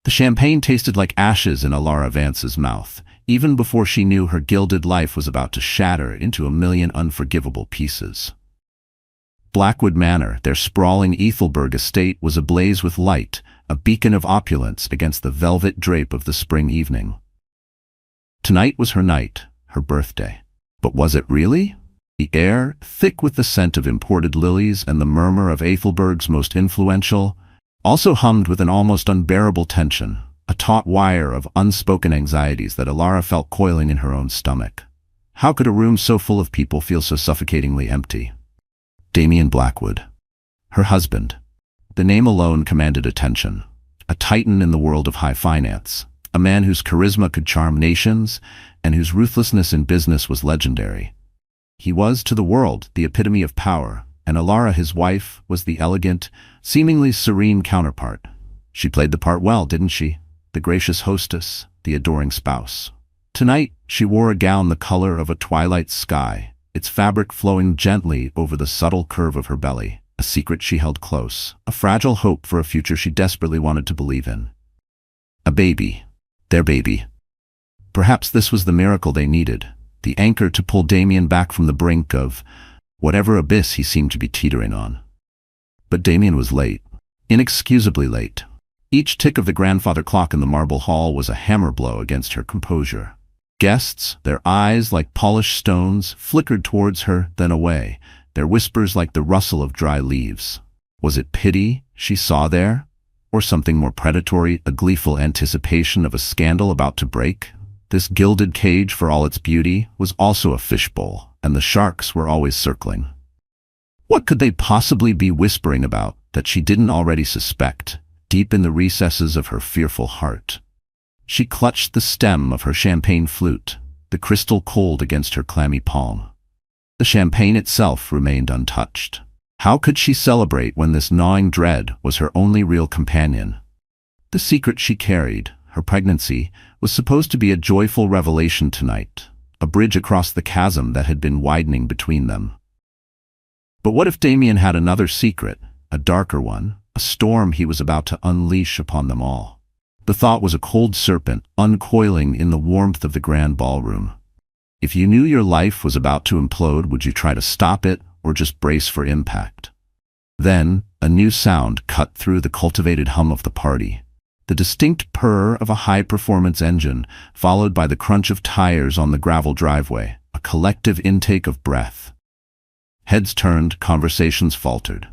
The champagne tasted like ashes in Alara Vance's mouth, even before she knew her gilded life was about to shatter into a million unforgivable pieces. Blackwood Manor, their sprawling Ethelberg estate, was ablaze with light, a beacon of opulence against the velvet drape of the spring evening. Tonight was her night, her birthday. But was it really? The air, thick with the scent of imported lilies and the murmur of Ethelberg's most influential, also hummed with an almost unbearable tension, a taut wire of unspoken anxieties that Alara felt coiling in her own stomach. How could a room so full of people feel so suffocatingly empty? Damien Blackwood. Her husband. The name alone commanded attention. A titan in the world of high finance, a man whose charisma could charm nations and whose ruthlessness in business was legendary. He was, to the world, the epitome of power, and Alara, his wife, was the elegant, seemingly serene counterpart. She played the part well, didn't she? The gracious hostess, the adoring spouse. Tonight, she wore a gown the color of a twilight sky, its fabric flowing gently over the subtle curve of her belly, a secret she held close, a fragile hope for a future she desperately wanted to believe in. A baby. Their baby. Perhaps this was the miracle they needed, the anchor to pull Damien back from the brink of whatever abyss he seemed to be teetering on. But Damien was late, inexcusably late. Each tick of the grandfather clock in the marble hall was a hammer blow against her composure. Guests, their eyes like polished stones, flickered towards her, then away, their whispers like the rustle of dry leaves. Was it pity she saw there? Or something more predatory, a gleeful anticipation of a scandal about to break? This gilded cage, for all its beauty, was also a fishbowl, and the sharks were always circling. What could they possibly be whispering about that she didn't already suspect, deep in the recesses of her fearful heart? She clutched the stem of her champagne flute, the crystal cold against her clammy palm. The champagne itself remained untouched. How could she celebrate when this gnawing dread was her only real companion? The secret she carried, her pregnancy, was supposed to be a joyful revelation tonight, a bridge across the chasm that had been widening between them. But what if Damien had another secret, a darker one, a storm he was about to unleash upon them all? The thought was a cold serpent uncoiling in the warmth of the grand ballroom. If you knew your life was about to implode, would you try to stop it or just brace for impact? Then, a new sound cut through the cultivated hum of the party. The distinct purr of a high-performance engine, followed by the crunch of tires on the gravel driveway, a collective intake of breath. Heads turned, conversations faltered.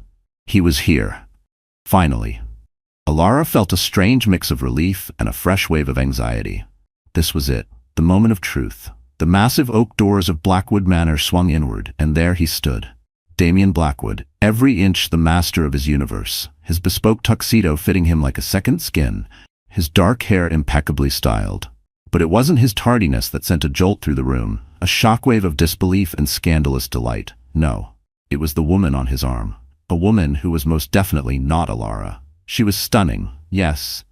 He was here. Finally. Alara felt a strange mix of relief and a fresh wave of anxiety. This was it, the moment of truth. The massive oak doors of Blackwood Manor swung inward, and there he stood. Damien Blackwood, every inch the master of his universe, his bespoke tuxedo fitting him like a second skin, his dark hair impeccably styled. But it wasn't his tardiness that sent a jolt through the room, a shockwave of disbelief and scandalous delight. No, it was the woman on his arm, a woman who was most definitely not Alara. She was stunning, yes,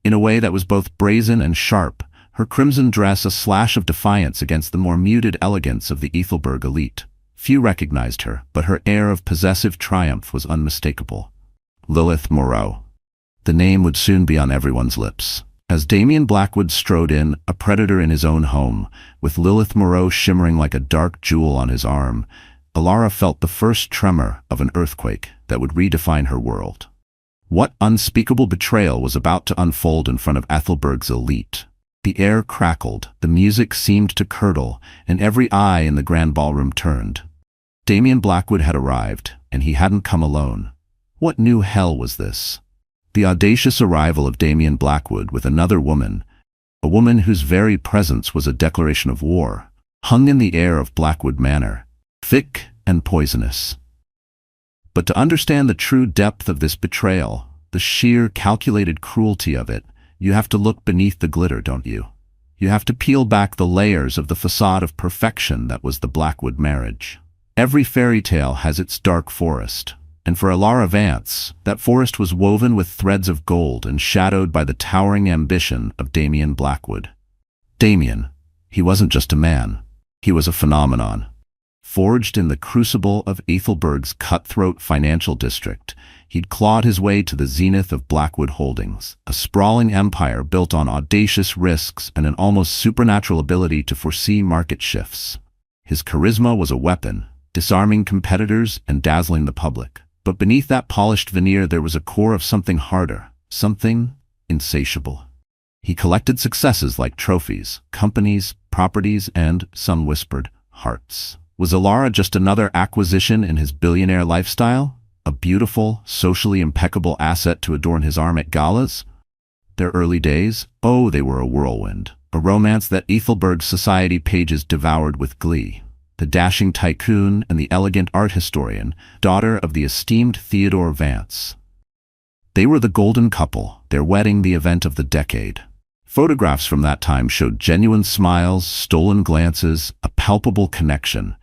in a way that was both brazen and sharp, her crimson dress a slash of defiance against the more muted elegance of the Ethelberg elite. Few recognized her, but her air of possessive triumph was unmistakable. Lilith Moreau. The name would soon be on everyone's lips. As Damien Blackwood strode in, a predator in his own home, with Lilith Moreau shimmering like a dark jewel on his arm, Alara felt the first tremor of an earthquake that would redefine her world. What unspeakable betrayal was about to unfold in front of Ethelberg's elite? The air crackled, the music seemed to curdle, and every eye in the grand ballroom turned. Damien Blackwood had arrived, and he hadn't come alone. What new hell was this? The audacious arrival of Damien Blackwood with another woman, a woman whose very presence was a declaration of war, hung in the air of Blackwood Manor, thick and poisonous. But to understand the true depth of this betrayal, the sheer calculated cruelty of it, you have to look beneath the glitter, don't you? You have to peel back the layers of the facade of perfection that was the Blackwood marriage. Every fairy tale has its dark forest, and for Alara Vance, that forest was woven with threads of gold and shadowed by the towering ambition of Damien Blackwood. Damien, he wasn't just a man, he was a phenomenon. Forged in the crucible of Ethelberg's cutthroat financial district, He'd clawed his way to the zenith of Blackwood Holdings, a sprawling empire built on audacious risks and an almost supernatural ability to foresee market shifts. His charisma was a weapon, disarming competitors and dazzling the public. But beneath that polished veneer there was a core of something harder, something insatiable. He collected successes like trophies, companies, properties, and, some whispered, hearts. Was Alara just another acquisition in his billionaire lifestyle? A beautiful, socially impeccable asset to adorn his arm at galas? Their early days? Oh, they were a whirlwind. A romance that Ethelberg's society pages devoured with glee. The dashing tycoon and the elegant art historian, daughter of the esteemed Theodore Vance. They were the golden couple, their wedding the event of the decade. Photographs from that time showed genuine smiles, stolen glances, a palpable connection.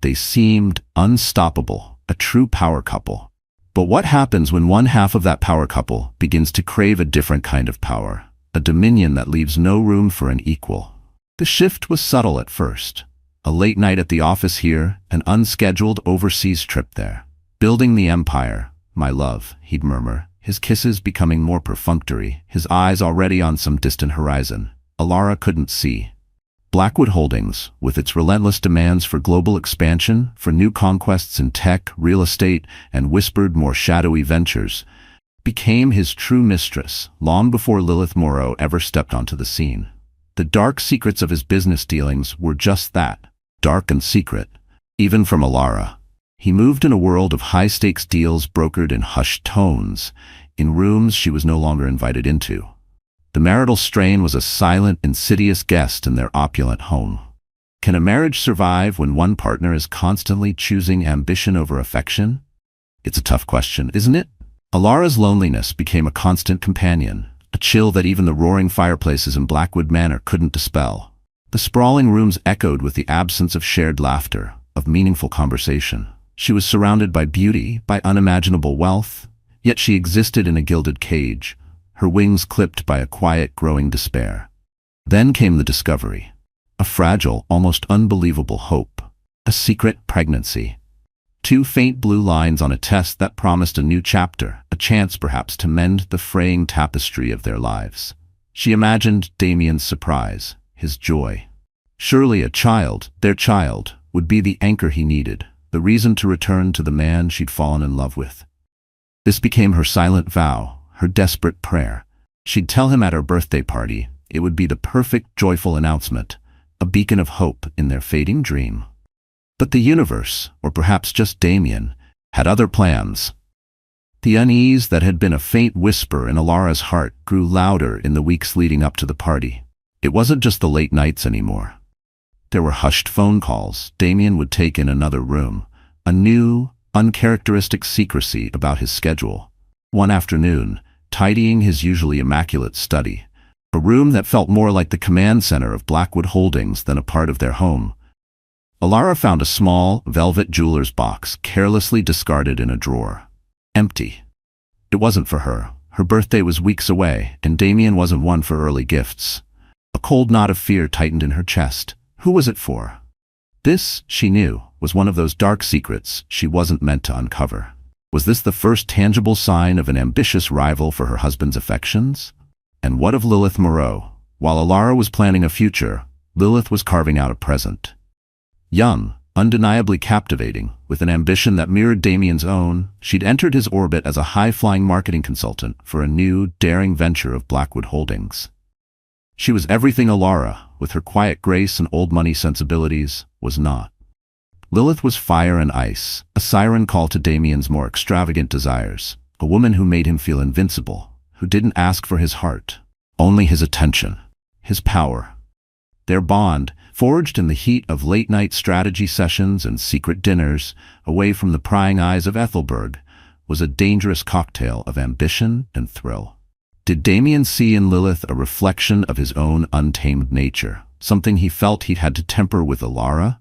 They seemed unstoppable, a true power couple. But what happens when one half of that power couple begins to crave a different kind of power, a dominion that leaves no room for an equal? The shift was subtle at first. A late night at the office here, an unscheduled overseas trip there. Building the empire, my love, he'd murmur, his kisses becoming more perfunctory, his eyes already on some distant horizon. Alara couldn't see. Blackwood Holdings, with its relentless demands for global expansion, for new conquests in tech, real estate, and whispered, more shadowy ventures, became his true mistress long before Lilith Moreau ever stepped onto the scene. The dark secrets of his business dealings were just that, dark and secret, even from Alara. He moved in a world of high-stakes deals brokered in hushed tones, in rooms she was no longer invited into. The marital strain was a silent, insidious guest in their opulent home. Can a marriage survive when one partner is constantly choosing ambition over affection? It's a tough question, isn't it? Alara's loneliness became a constant companion, a chill that even the roaring fireplaces in Blackwood Manor couldn't dispel. The sprawling rooms echoed with the absence of shared laughter, of meaningful conversation. She was surrounded by beauty, by unimaginable wealth, yet she existed in a gilded cage, her wings clipped by a quiet, growing despair. Then came the discovery. A fragile, almost unbelievable hope. A secret pregnancy. 2 faint blue lines on a test that promised a new chapter, a chance perhaps to mend the fraying tapestry of their lives. She imagined Damien's surprise, his joy. Surely a child, their child, would be the anchor he needed, the reason to return to the man she'd fallen in love with. This became her silent vow, her desperate prayer. She'd tell him at her birthday party. It would be the perfect, joyful announcement, a beacon of hope in their fading dream. But the universe, or perhaps just Damien, had other plans. The unease that had been a faint whisper in Alara's heart grew louder in the weeks leading up to the party. It wasn't just the late nights anymore. There were hushed phone calls Damien would take in another room, a new, uncharacteristic secrecy about his schedule. One afternoon, tidying his usually immaculate study, a room that felt more like the command center of Blackwood Holdings than a part of their home, Alara found a small, velvet jeweler's box carelessly discarded in a drawer. Empty. It wasn't for her. Her birthday was weeks away, and Damien wasn't one for early gifts. A cold knot of fear tightened in her chest. Who was it for? This, she knew, was one of those dark secrets she wasn't meant to uncover. Was this the first tangible sign of an ambitious rival for her husband's affections? And what of Lilith Moreau? While Alara was planning a future, Lilith was carving out a present. Young, undeniably captivating, with an ambition that mirrored Damien's own, she'd entered his orbit as a high-flying marketing consultant for a new, daring venture of Blackwood Holdings. She was everything Alara, with her quiet grace and old-money sensibilities, was not. Lilith was fire and ice, a siren call to Damien's more extravagant desires, a woman who made him feel invincible, who didn't ask for his heart, only his attention, his power. Their bond, forged in the heat of late-night strategy sessions and secret dinners, away from the prying eyes of Ethelberg, was a dangerous cocktail of ambition and thrill. Did Damien see in Lilith a reflection of his own untamed nature, something he felt he'd had to temper with Alara?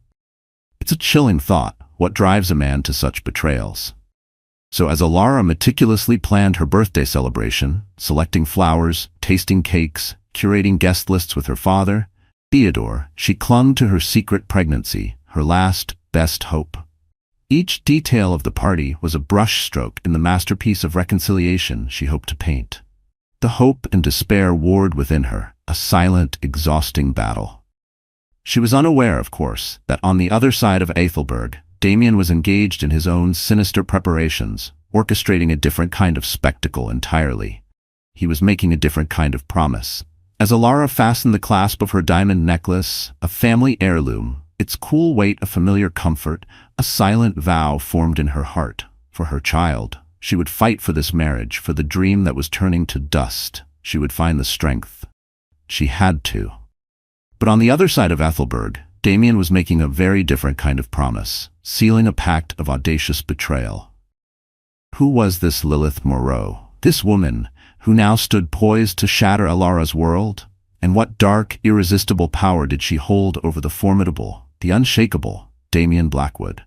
It's a chilling thought, what drives a man to such betrayals. So as Alara meticulously planned her birthday celebration, selecting flowers, tasting cakes, curating guest lists with her father, Theodore, she clung to her secret pregnancy, her last, best hope. Each detail of the party was a brushstroke in the masterpiece of reconciliation she hoped to paint. The hope and despair warred within her, a silent, exhausting battle. She was unaware, of course, that on the other side of Ethelberg, Damien was engaged in his own sinister preparations, orchestrating a different kind of spectacle entirely. He was making a different kind of promise. As Alara fastened the clasp of her diamond necklace, a family heirloom, its cool weight a familiar comfort, a silent vow formed in her heart. For her child, she would fight for this marriage, for the dream that was turning to dust. She would find the strength. She had to. But on the other side of Ethelberg, Damien was making a very different kind of promise, sealing a pact of audacious betrayal. Who was this Lilith Moreau, this woman, who now stood poised to shatter Alara's world? And what dark, irresistible power did she hold over the formidable, the unshakable, Damien Blackwood?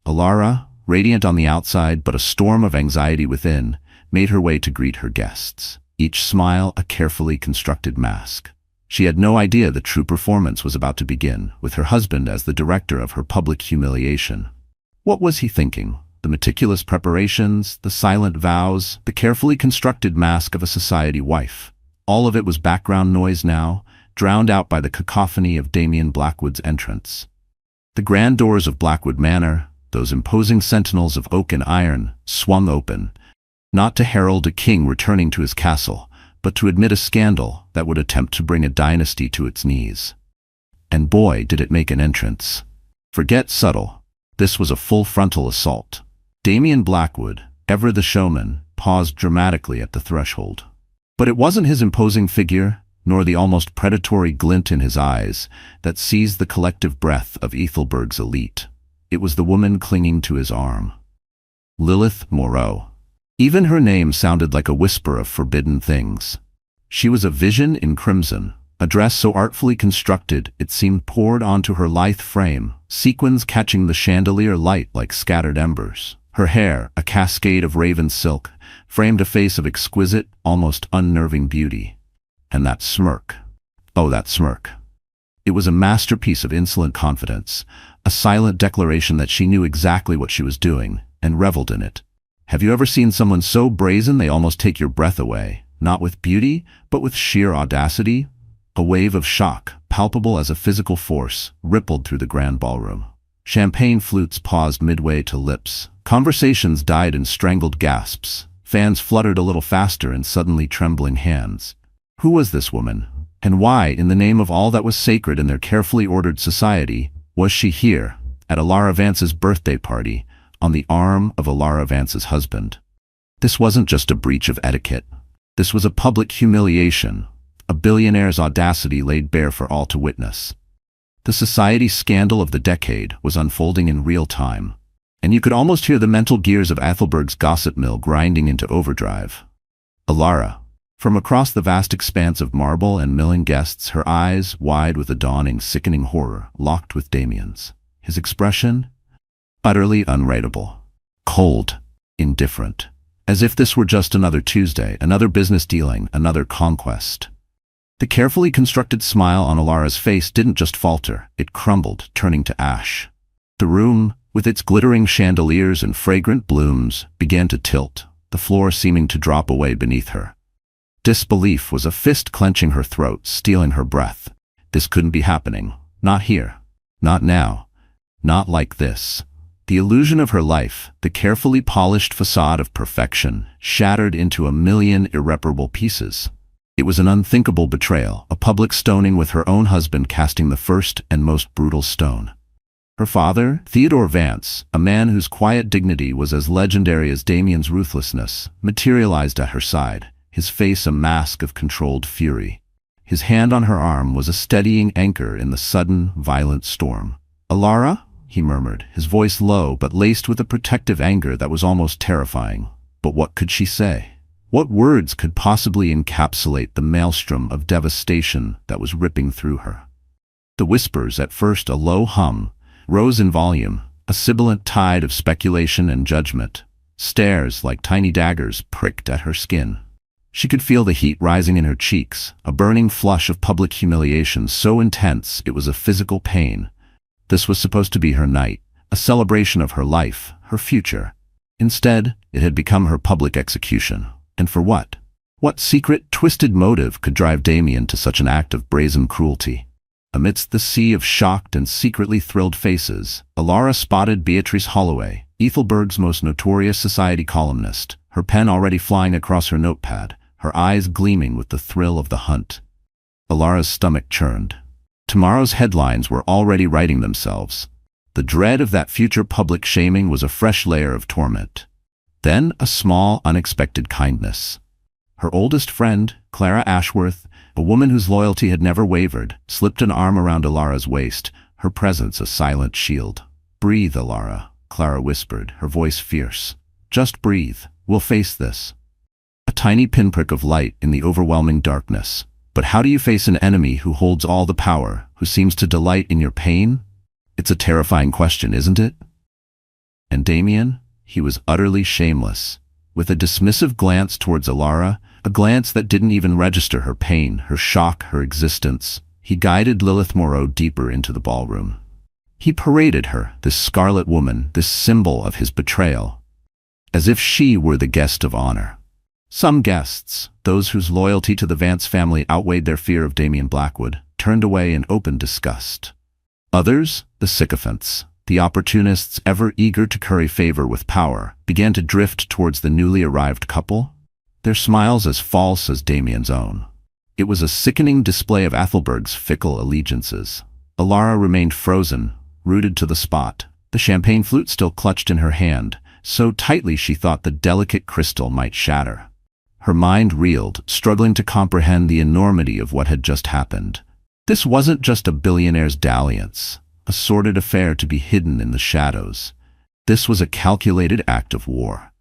Alara, radiant on the outside but a storm of anxiety within, made her way to greet her guests, each smile a carefully constructed mask. She had no idea the true performance was about to begin, with her husband as the director of her public humiliation. What was he thinking? The meticulous preparations, the silent vows, the carefully constructed mask of a society wife. All of it was background noise now, drowned out by the cacophony of Damien Blackwood's entrance. The grand doors of Blackwood Manor, those imposing sentinels of oak and iron, swung open, not to herald a king returning to his castle, but to admit a scandal that would attempt to bring a dynasty to its knees. And boy, did it make an entrance. Forget subtle. This was a full frontal assault. Damien Blackwood, ever the showman, paused dramatically at the threshold. But it wasn't his imposing figure, nor the almost predatory glint in his eyes, that seized the collective breath of Ethelberg's elite. It was the woman clinging to his arm. Lilith Moreau. Even her name sounded like a whisper of forbidden things. She was a vision in crimson, a dress so artfully constructed it seemed poured onto her lithe frame, sequins catching the chandelier light like scattered embers. Her hair, a cascade of raven silk, framed a face of exquisite, almost unnerving beauty. And that smirk. Oh, that smirk. It was a masterpiece of insolent confidence, a silent declaration that she knew exactly what she was doing, and reveled in it. Have you ever seen someone so brazen they almost take your breath away, not with beauty, but with sheer audacity? A wave of shock, palpable as a physical force, rippled through the grand ballroom. Champagne flutes paused midway to lips. Conversations died in strangled gasps. Fans fluttered a little faster in suddenly trembling hands. Who was this woman? And why, in the name of all that was sacred in their carefully ordered society, was she here, at Alara Vance's birthday party, on the arm of Alara Vance's husband? This wasn't just a breach of etiquette. This was a public humiliation, a billionaire's audacity laid bare for all to witness. The society scandal of the decade was unfolding in real time, and you could almost hear the mental gears of Ethelberg's gossip mill grinding into overdrive. Alara, from across the vast expanse of marble and milling guests, her eyes, wide with a dawning, sickening horror, locked with Damien's. His expression? Utterly unreadable. Cold. Indifferent. As if this were just another Tuesday, another business dealing, another conquest. The carefully constructed smile on Alara's face didn't just falter, it crumbled, turning to ash. The room, with its glittering chandeliers and fragrant blooms, began to tilt, the floor seeming to drop away beneath her. Disbelief was a fist clenching her throat, stealing her breath. This couldn't be happening. Not here. Not now. Not like this. The illusion of her life, the carefully polished facade of perfection, shattered into a million irreparable pieces. It was an unthinkable betrayal, a public stoning with her own husband casting the first and most brutal stone. Her father, Theodore Vance, a man whose quiet dignity was as legendary as Damien's ruthlessness, materialized at her side, his face a mask of controlled fury. His hand on her arm was a steadying anchor in the sudden, violent storm. "Alara?" he murmured, his voice low but laced with a protective anger that was almost terrifying. But what could she say? What words could possibly encapsulate the maelstrom of devastation that was ripping through her? The whispers, at first a low hum, rose in volume, a sibilant tide of speculation and judgment. Stares like tiny daggers pricked at her skin. She could feel the heat rising in her cheeks, a burning flush of public humiliation so intense it was a physical pain. This was supposed to be her night, a celebration of her life, her future. Instead, it had become her public execution. And for what? What secret, twisted motive could drive Damien to such an act of brazen cruelty? Amidst the sea of shocked and secretly thrilled faces, Alara spotted Beatrice Holloway, Ethelberg's most notorious society columnist, her pen already flying across her notepad, her eyes gleaming with the thrill of the hunt. Alara's stomach churned. Tomorrow's headlines were already writing themselves. The dread of that future public shaming was a fresh layer of torment. Then a small, unexpected kindness. Her oldest friend, Clara Ashworth, a woman whose loyalty had never wavered, slipped an arm around Alara's waist, her presence a silent shield. "Breathe, Alara," Clara whispered, her voice fierce. "Just breathe. We'll face this." A tiny pinprick of light in the overwhelming darkness. But how do you face an enemy who holds all the power, who seems to delight in your pain? It's a terrifying question, isn't it? And Damien? He was utterly shameless. With a dismissive glance towards Alara, a glance that didn't even register her pain, her shock, her existence, he guided Lilith Moreau deeper into the ballroom. He paraded her, this scarlet woman, this symbol of his betrayal, as if she were the guest of honor. Some guests, those whose loyalty to the Vance family outweighed their fear of Damien Blackwood, turned away in open disgust. Others, the sycophants, the opportunists ever eager to curry favor with power, began to drift towards the newly arrived couple, their smiles as false as Damien's own. It was a sickening display of Ethelberg's fickle allegiances. Alara remained frozen, rooted to the spot, the champagne flute still clutched in her hand, so tightly she thought the delicate crystal might shatter. Her mind reeled, struggling to comprehend the enormity of what had just happened. This wasn't just a billionaire's dalliance, a sordid affair to be hidden in the shadows. This was a calculated act of war.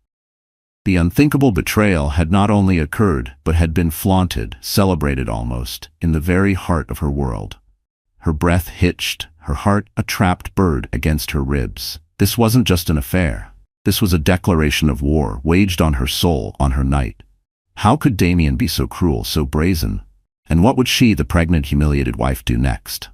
The unthinkable betrayal had not only occurred, but had been flaunted, celebrated almost, in the very heart of her world. Her breath hitched, her heart a trapped bird against her ribs. This wasn't just an affair. This was a declaration of war waged on her soul, on her night. How could Damien be so cruel, so brazen? And what would she, the pregnant, humiliated wife, do next?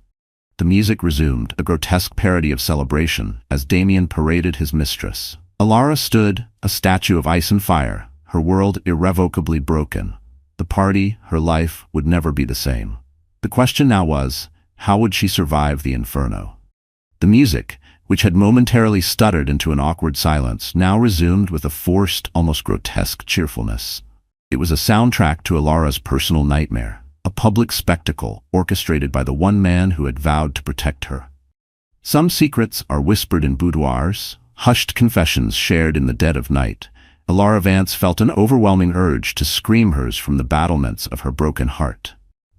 The music resumed, a grotesque parody of celebration, as Damien paraded his mistress. Alara stood, a statue of ice and fire, her world irrevocably broken. The party, her life, would never be the same. The question now was, how would she survive the inferno? The music, which had momentarily stuttered into an awkward silence, now resumed with a forced, almost grotesque cheerfulness. It was a soundtrack to Alara's personal nightmare, a public spectacle orchestrated by the one man who had vowed to protect her. Some secrets are whispered in boudoirs, hushed confessions shared in the dead of night. Alara Vance felt an overwhelming urge to scream hers from the battlements of her broken heart.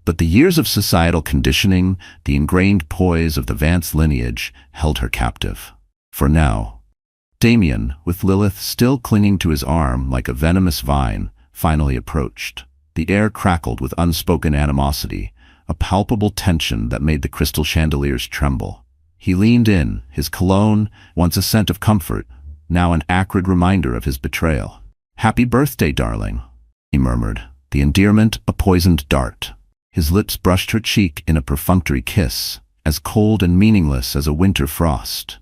But the years of societal conditioning, the ingrained poise of the Vance lineage, held her captive. For now, Damien, with Lilith still clinging to his arm like a venomous vine, finally approached. The air crackled with unspoken animosity, a palpable tension that made the crystal chandeliers tremble. He leaned in, his cologne, once a scent of comfort, now an acrid reminder of his betrayal. "Happy birthday, darling," he murmured, the endearment a poisoned dart. His lips brushed her cheek in a perfunctory kiss, as cold and meaningless as a winter frost.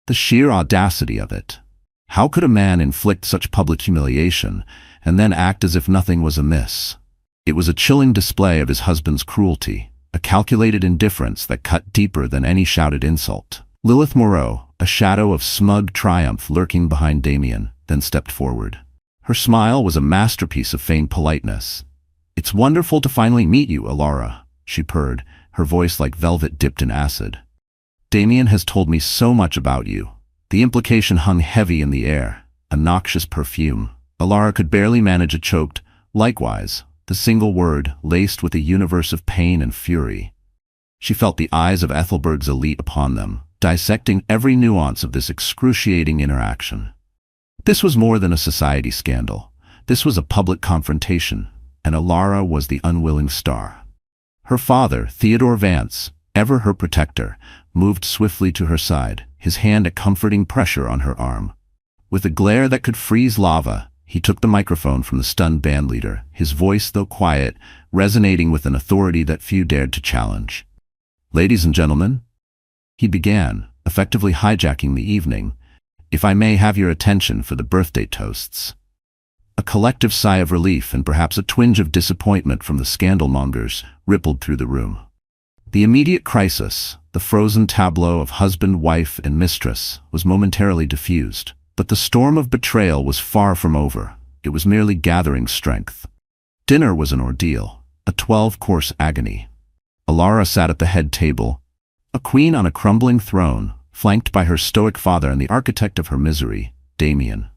The sheer audacity of it. How could a man inflict such public humiliation and then act as if nothing was amiss? It was a chilling display of his husband's cruelty, a calculated indifference that cut deeper than any shouted insult. Lilith Moreau, a shadow of smug triumph lurking behind Damien, then stepped forward. Her smile was a masterpiece of feigned politeness. "It's wonderful to finally meet you, Alara," she purred, her voice like velvet dipped in acid. "Damien has told me so much about you." The implication hung heavy in the air, a noxious perfume. Alara could barely manage a choked, "Likewise," the single word laced with a universe of pain and fury. She felt the eyes of Ethelberg's elite upon them, dissecting every nuance of this excruciating interaction. This was more than a society scandal. This was a public confrontation, and Alara was the unwilling star. Her father, Theodore Vance, ever her protector, moved swiftly to her side, his hand a comforting pressure on her arm. With a glare that could freeze lava, he took the microphone from the stunned bandleader, his voice, though quiet, resonating with an authority that few dared to challenge. "Ladies and gentlemen," he began, effectively hijacking the evening. "If I may have your attention for the birthday toasts." A collective sigh of relief and perhaps a twinge of disappointment from the scandalmongers rippled through the room. The immediate crisis, the frozen tableau of husband, wife, and mistress, was momentarily diffused. But the storm of betrayal was far from over. It was merely gathering strength. Dinner was an ordeal, a 12-course agony. Alara sat at the head table, a queen on a crumbling throne, flanked by her stoic father and the architect of her misery, Damien.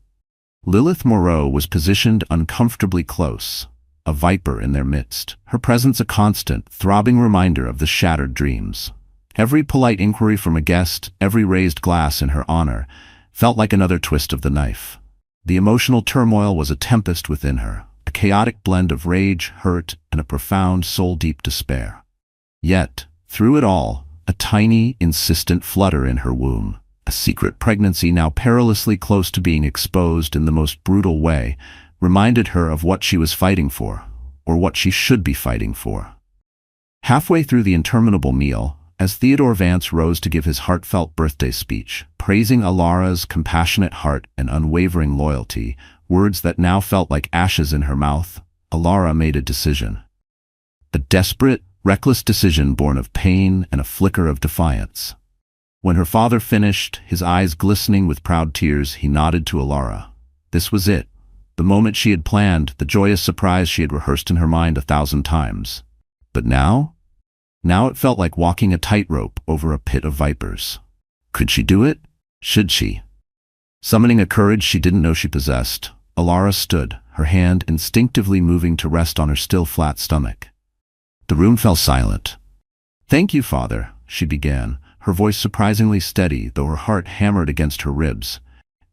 Lilith Moreau was positioned uncomfortably close, a viper in their midst, her presence a constant, throbbing reminder of the shattered dreams. Every polite inquiry from a guest, every raised glass in her honor, felt like another twist of the knife. The emotional turmoil was a tempest within her, a chaotic blend of rage, hurt, and a profound, soul-deep despair. Yet, through it all, a tiny, insistent flutter in her womb, a secret pregnancy now perilously close to being exposed in the most brutal way, reminded her of what she was fighting for, or what she should be fighting for. Halfway through the interminable meal, as Theodore Vance rose to give his heartfelt birthday speech, praising Alara's compassionate heart and unwavering loyalty, words that now felt like ashes in her mouth, Alara made a decision. A desperate, reckless decision born of pain and a flicker of defiance. When her father finished, his eyes glistening with proud tears, he nodded to Alara. This was it. The moment she had planned, the joyous surprise she had rehearsed in her mind 1,000 times. But now? Now it felt like walking a tightrope over a pit of vipers. Could she do it? Should she? Summoning a courage she didn't know she possessed, Alara stood, her hand instinctively moving to rest on her still flat stomach. The room fell silent. "Thank you, Father," she began, her voice surprisingly steady, though her heart hammered against her ribs.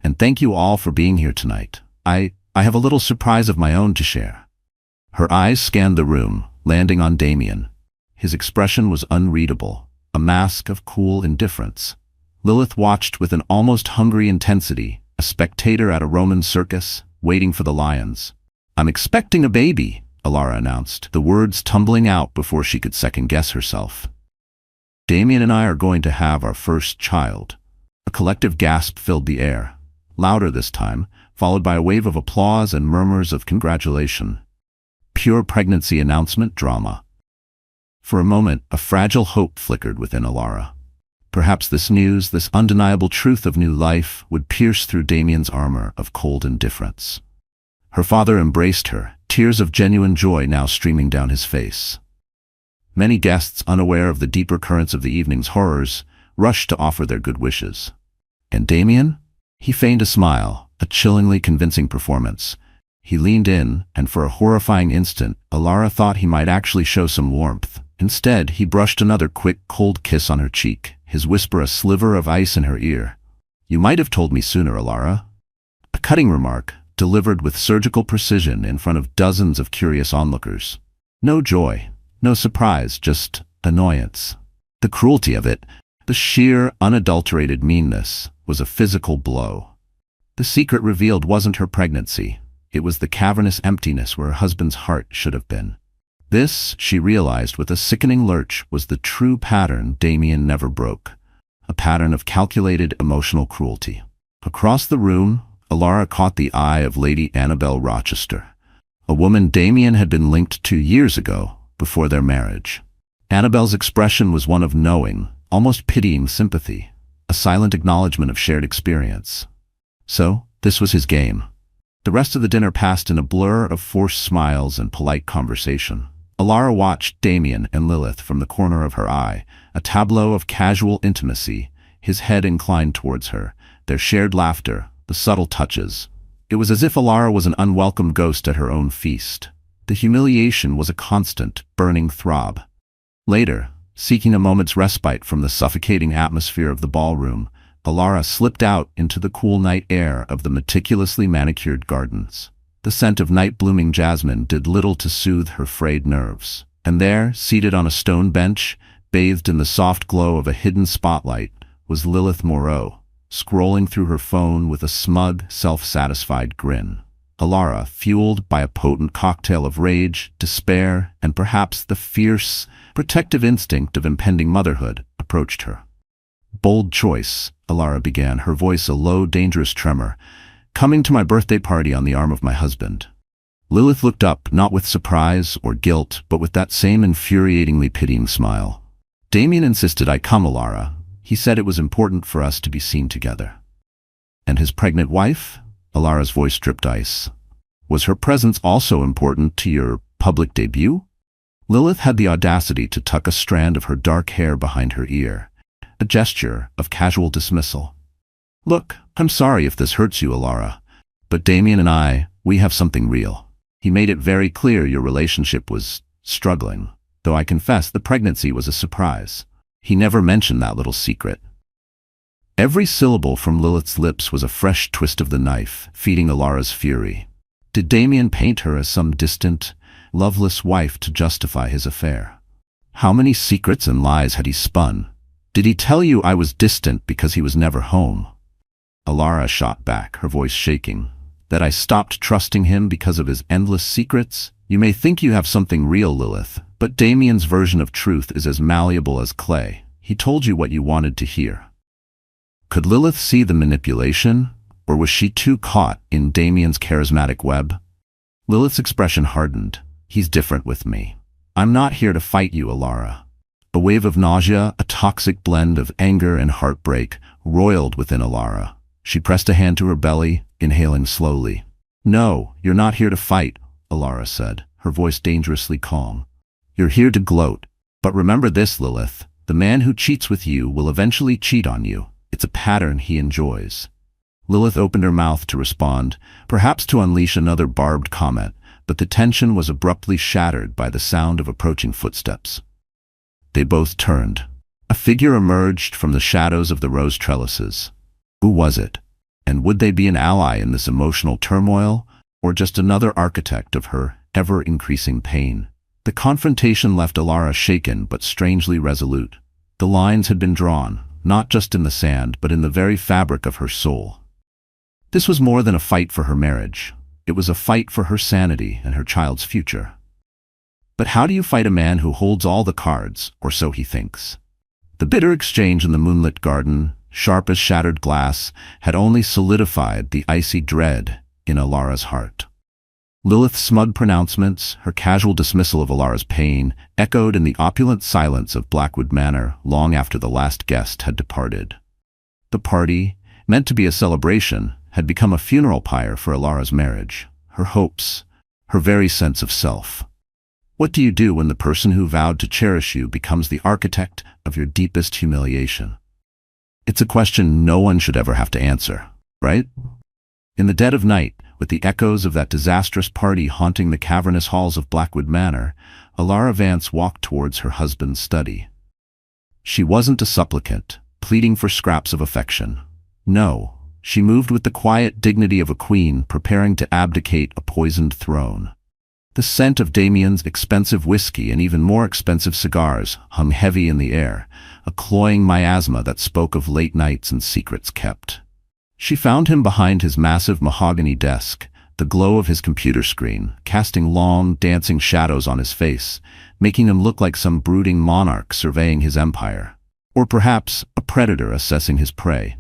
"And thank you all for being here tonight. I have a little surprise of my own to share." Her eyes scanned the room, landing on Damien. His expression was unreadable, a mask of cool indifference. Lilith watched with an almost hungry intensity, a spectator at a Roman circus, waiting for the lions. "I'm expecting a baby," Alara announced, the words tumbling out before she could second-guess herself. "Damien and I are going to have our first child." A collective gasp filled the air, louder this time, followed by a wave of applause and murmurs of congratulation. Pure pregnancy announcement drama. For a moment, a fragile hope flickered within Alara. Perhaps this news, this undeniable truth of new life, would pierce through Damien's armor of cold indifference. Her father embraced her, tears of genuine joy now streaming down his face. Many guests, unaware of the deeper currents of the evening's horrors, rushed to offer their good wishes. And Damien? He feigned a smile, a chillingly convincing performance. He leaned in, and for a horrifying instant, Alara thought he might actually show some warmth. Instead, he brushed another quick, cold kiss on her cheek, his whisper a sliver of ice in her ear. "You might have told me sooner, Alara." A cutting remark, delivered with surgical precision in front of dozens of curious onlookers. No joy, no surprise, just annoyance. The cruelty of it, the sheer, unadulterated meanness, was a physical blow. The secret revealed wasn't her pregnancy. It was the cavernous emptiness where her husband's heart should have been. This, she realized with a sickening lurch, was the true pattern Damien never broke. A pattern of calculated emotional cruelty. Across the room, Alara caught the eye of Lady Annabel Rochester, a woman Damien had been linked to years ago, before their marriage. Annabel's expression was one of knowing, almost pitying sympathy, a silent acknowledgement of shared experience. So, this was his game. The rest of the dinner passed in a blur of forced smiles and polite conversation. Alara watched Damien and Lilith from the corner of her eye, a tableau of casual intimacy, his head inclined towards her, their shared laughter, the subtle touches. It was as if Alara was an unwelcome ghost at her own feast. The humiliation was a constant, burning throb. Later, seeking a moment's respite from the suffocating atmosphere of the ballroom, Alara slipped out into the cool night air of the meticulously manicured gardens. The scent of night-blooming jasmine did little to soothe her frayed nerves. And there, seated on a stone bench, bathed in the soft glow of a hidden spotlight, was Lilith Moreau, scrolling through her phone with a smug, self-satisfied grin. Alara, fueled by a potent cocktail of rage, despair, and perhaps the fierce, protective instinct of impending motherhood, approached her. Bold choice, Alara began, her voice a low, dangerous tremor. Coming to my birthday party on the arm of my husband. Lilith looked up, not with surprise or guilt, but with that same infuriatingly pitying smile. Damien insisted I come, Alara. He said it was important for us to be seen together. And his pregnant wife? Alara's voice dripped ice. Was her presence also important to your public debut? Lilith had the audacity to tuck a strand of her dark hair behind her ear, a gesture of casual dismissal. Look, I'm sorry if this hurts you, Alara, but Damien and I, we have something real. He made it very clear your relationship was struggling, though I confess the pregnancy was a surprise. He never mentioned that little secret. Every syllable from Lilith's lips was a fresh twist of the knife, feeding Alara's fury. Did Damien paint her as some distant, loveless wife to justify his affair? How many secrets and lies had he spun? Did he tell you I was distant because he was never home? Alara shot back, her voice shaking. That I stopped trusting him because of his endless secrets? You may think you have something real, Lilith, but Damien's version of truth is as malleable as clay. He told you what you wanted to hear. Could Lilith see the manipulation, or was she too caught in Damien's charismatic web? Lilith's expression hardened. He's different with me. I'm not here to fight you, Alara. A wave of nausea, a toxic blend of anger and heartbreak, roiled within Alara. She pressed a hand to her belly, inhaling slowly. No, you're not here to fight, Alara said, her voice dangerously calm. You're here to gloat. But remember this, Lilith. The man who cheats with you will eventually cheat on you. It's a pattern he enjoys. Lilith opened her mouth to respond, perhaps to unleash another barbed comment, but the tension was abruptly shattered by the sound of approaching footsteps. They both turned. A figure emerged from the shadows of the rose trellises. Who was it? And would they be an ally in this emotional turmoil, or just another architect of her ever-increasing pain? The confrontation left Alara shaken but strangely resolute. The lines had been drawn, not just in the sand, but in the very fabric of her soul. This was more than a fight for her marriage. It was a fight for her sanity and her child's future. But how do you fight a man who holds all the cards, or so he thinks? The bitter exchange in the moonlit garden, sharp as shattered glass, had only solidified the icy dread in Alara's heart. Lilith's smug pronouncements, her casual dismissal of Alara's pain, echoed in the opulent silence of Blackwood Manor long after the last guest had departed. The party, meant to be a celebration, had become a funeral pyre for Alara's marriage, her hopes, her very sense of self. What do you do when the person who vowed to cherish you becomes the architect of your deepest humiliation? It's a question no one should ever have to answer, right? In the dead of night, with the echoes of that disastrous party haunting the cavernous halls of Blackwood Manor, Alara Vance walked towards her husband's study. She wasn't a supplicant, pleading for scraps of affection. No, she moved with the quiet dignity of a queen preparing to abdicate a poisoned throne. The scent of Damien's expensive whiskey and even more expensive cigars hung heavy in the air, a cloying miasma that spoke of late nights and secrets kept. She found him behind his massive mahogany desk, the glow of his computer screen, casting long, dancing shadows on his face, making him look like some brooding monarch surveying his empire. Or perhaps a predator assessing his prey.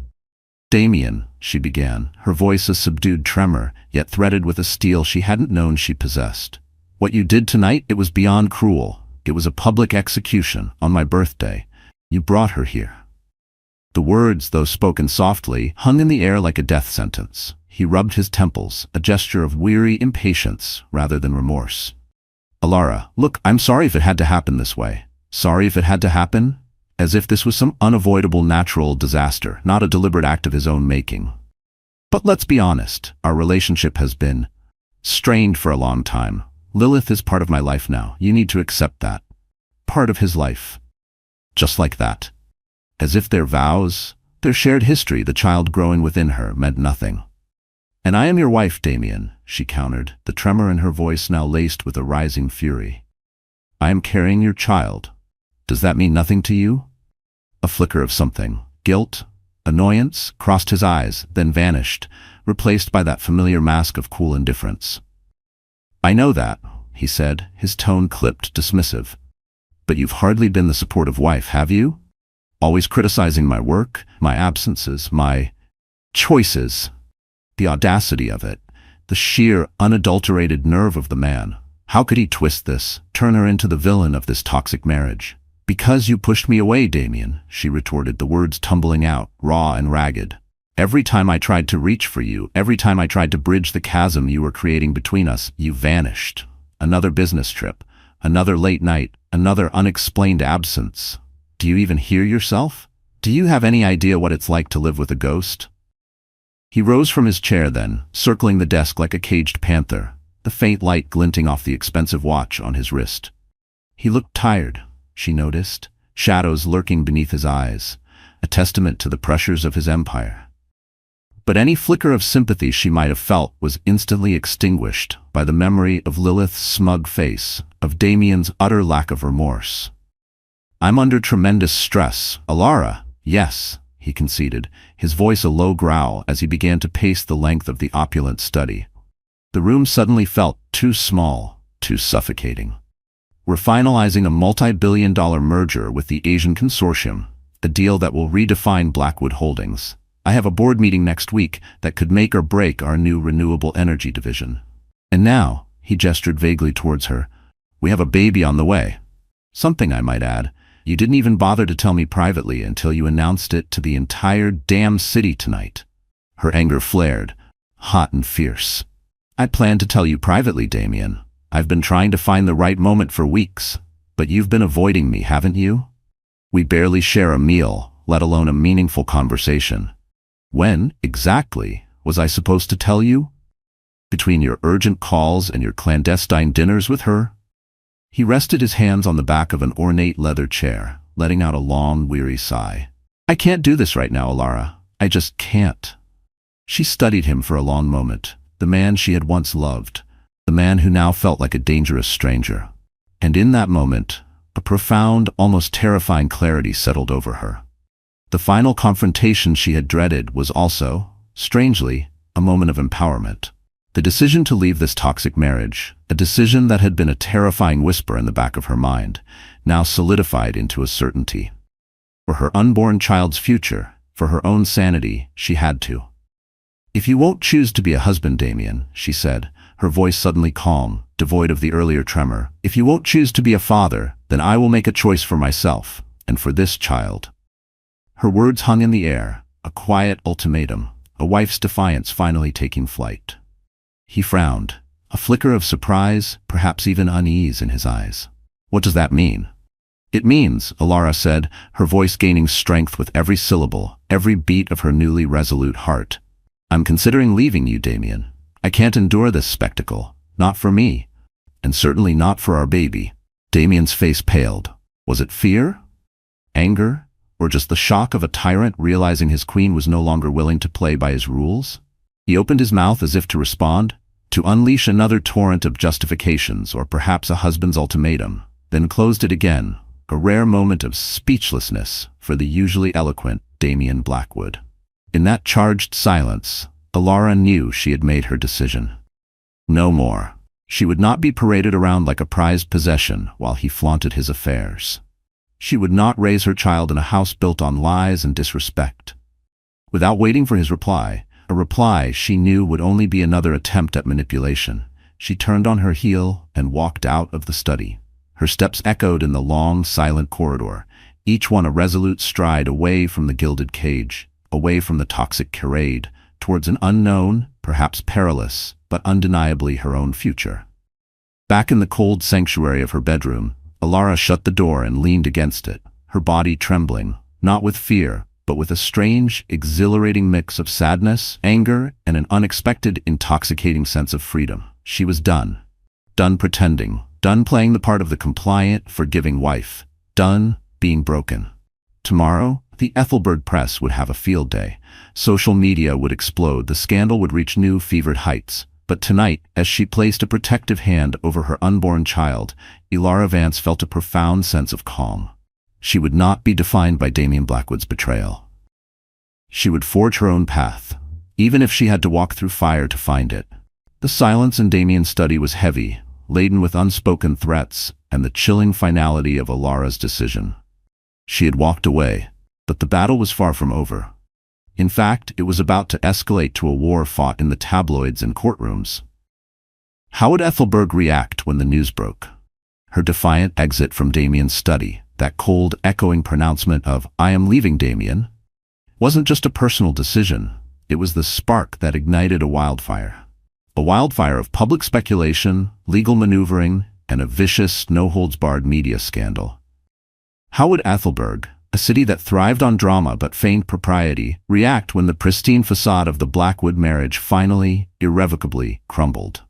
Damien, she began, her voice a subdued tremor, yet threaded with a steel she hadn't known she possessed. What you did tonight, it was beyond cruel. It was a public execution, on my birthday. You brought her here. The words, though spoken softly, hung in the air like a death sentence. He rubbed his temples, a gesture of weary impatience rather than remorse. Alara, look, I'm sorry if it had to happen this way. Sorry if it had to happen, as if this was some unavoidable natural disaster, not a deliberate act of his own making. But let's be honest, our relationship has been strained for a long time. Lilith is part of my life now. You need to accept that. Part of his life. Just like that. As if their vows, their shared history, the child growing within her, meant nothing. And I am your wife, Damien, she countered, the tremor in her voice now laced with a rising fury. I am carrying your child. Does that mean nothing to you? A flicker of something, guilt, annoyance, crossed his eyes, then vanished, replaced by that familiar mask of cool indifference. I know that, he said, his tone clipped, dismissive. But you've hardly been the supportive wife, have you? always criticizing my work, my absences, my choices. The audacity of it, the sheer, unadulterated nerve of the man. How could he twist this, turn her into the villain of this toxic marriage? Because you pushed me away, Damien, she retorted, the words tumbling out, raw and ragged. Every time I tried to reach for you, every time I tried to bridge the chasm you were creating between us, you vanished. Another business trip, another late night, another unexplained absence. Do you even hear yourself? Do you have any idea what it's like to live with a ghost? He rose from his chair then, circling the desk like a caged panther, the faint light glinting off the expensive watch on his wrist. He looked tired, she noticed, shadows lurking beneath his eyes, a testament to the pressures of his empire. But any flicker of sympathy she might have felt was instantly extinguished by the memory of Lilith's smug face, of Damien's utter lack of remorse. I'm under tremendous stress, Alara. Yes, he conceded, his voice a low growl as he began to pace the length of the opulent study. The room suddenly felt too small, too suffocating. We're finalizing a multi-billion-dollar merger with the Asian Consortium, a deal that will redefine Blackwood Holdings. I have a board meeting next week that could make or break our new renewable energy division. And now, he gestured vaguely towards her, we have a baby on the way. Something I might add, you didn't even bother to tell me privately until you announced it to the entire damn city tonight. Her anger flared, hot and fierce. I planned to tell you privately, Damien. I've been trying to find the right moment for weeks, but you've been avoiding me, haven't you? We barely share a meal, let alone a meaningful conversation. When, exactly, was I supposed to tell you? Between your urgent calls and your clandestine dinners with her? He rested his hands on the back of an ornate leather chair, letting out a long, weary sigh. I can't do this right now, Alara. I just can't. She studied him for a long moment, the man she had once loved, the man who now felt like a dangerous stranger. And in that moment, a profound, almost terrifying clarity settled over her. The final confrontation she had dreaded was also, strangely, a moment of empowerment. The decision to leave this toxic marriage, a decision that had been a terrifying whisper in the back of her mind, now solidified into a certainty. For her unborn child's future, for her own sanity, she had to. If you won't choose to be a husband, Damien, she said, her voice suddenly calm, devoid of the earlier tremor, if you won't choose to be a father, then I will make a choice for myself, and for this child. Her words hung in the air, a quiet ultimatum, a wife's defiance finally taking flight. He frowned, a flicker of surprise, perhaps even unease in his eyes. What does that mean? It means, Alara said, her voice gaining strength with every syllable, every beat of her newly resolute heart. I'm considering leaving you, Damien. I can't endure this spectacle, not for me, and certainly not for our baby. Damien's face paled. Was it fear? Anger? Or just the shock of a tyrant realizing his queen was no longer willing to play by his rules? He opened his mouth as if to respond, to unleash another torrent of justifications or perhaps a husband's ultimatum, then closed it again, a rare moment of speechlessness for the usually eloquent Damien Blackwood. In that charged silence, Alara knew she had made her decision. No more. She would not be paraded around like a prized possession while he flaunted his affairs. She would not raise her child in a house built on lies and disrespect. Without waiting for his reply, a reply she knew would only be another attempt at manipulation, she turned on her heel and walked out of the study. Her steps echoed in the long, silent corridor, each one a resolute stride away from the gilded cage, away from the toxic charade, towards an unknown, perhaps perilous, but undeniably her own future. Back in the cold sanctuary of her bedroom, Alara shut the door and leaned against it, her body trembling, not with fear, but with a strange, exhilarating mix of sadness, anger, and an unexpected, intoxicating sense of freedom. She was done. Done pretending, done playing the part of the compliant, forgiving wife, done being broken. Tomorrow, the Ethelbert press would have a field day. Social media would explode, the scandal would reach new fevered heights. But tonight, as she placed a protective hand over her unborn child, Alara Vance felt a profound sense of calm. She would not be defined by Damien Blackwood's betrayal. She would forge her own path, even if she had to walk through fire to find it. The silence in Damien's study was heavy, laden with unspoken threats and the chilling finality of Alara's decision. She had walked away, But the battle was far from over. In fact, it was about to escalate to a war fought in the tabloids and courtrooms. How would Ethelberg react when the news broke? Her defiant exit from Damien's study, that cold, echoing pronouncement of, "I am leaving, Damien," wasn't just a personal decision. It was the spark that ignited a wildfire. A wildfire of public speculation, legal maneuvering, and a vicious, no-holds-barred media scandal. How would Ethelberg, a city that thrived on drama but feigned propriety, react when the pristine facade of the Blackwood marriage finally, irrevocably, crumbled?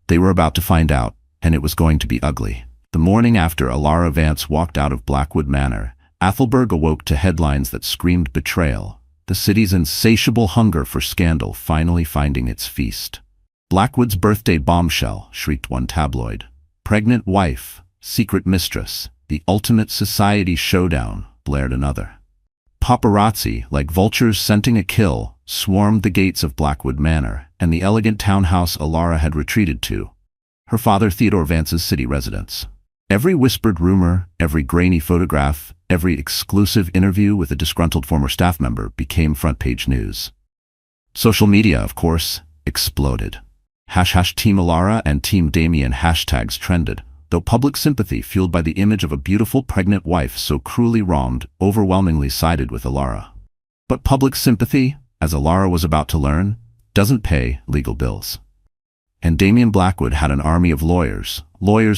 They were about to find out, and it was going to be ugly. The morning after Alara Vance walked out of Blackwood Manor, Ethelberg awoke to headlines that screamed betrayal, the city's insatiable hunger for scandal finally finding its feast. "Blackwood's birthday bombshell," shrieked one tabloid. "Pregnant wife, secret mistress, the ultimate society showdown," blared another. Paparazzi, like vultures scenting a kill, swarmed the gates of Blackwood Manor and the elegant townhouse Alara had retreated to, her father Theodore Vance's city residence. Every whispered rumor, every grainy photograph, every exclusive interview with a disgruntled former staff member became front-page news. Social media, of course, exploded. #Team Alara and Team Damien hashtags trended, though public sympathy fueled by the image of a beautiful pregnant wife so cruelly wronged overwhelmingly sided with Alara. But public sympathy, as Alara was about to learn, doesn't pay legal bills. And Damien Blackwood had an army of lawyers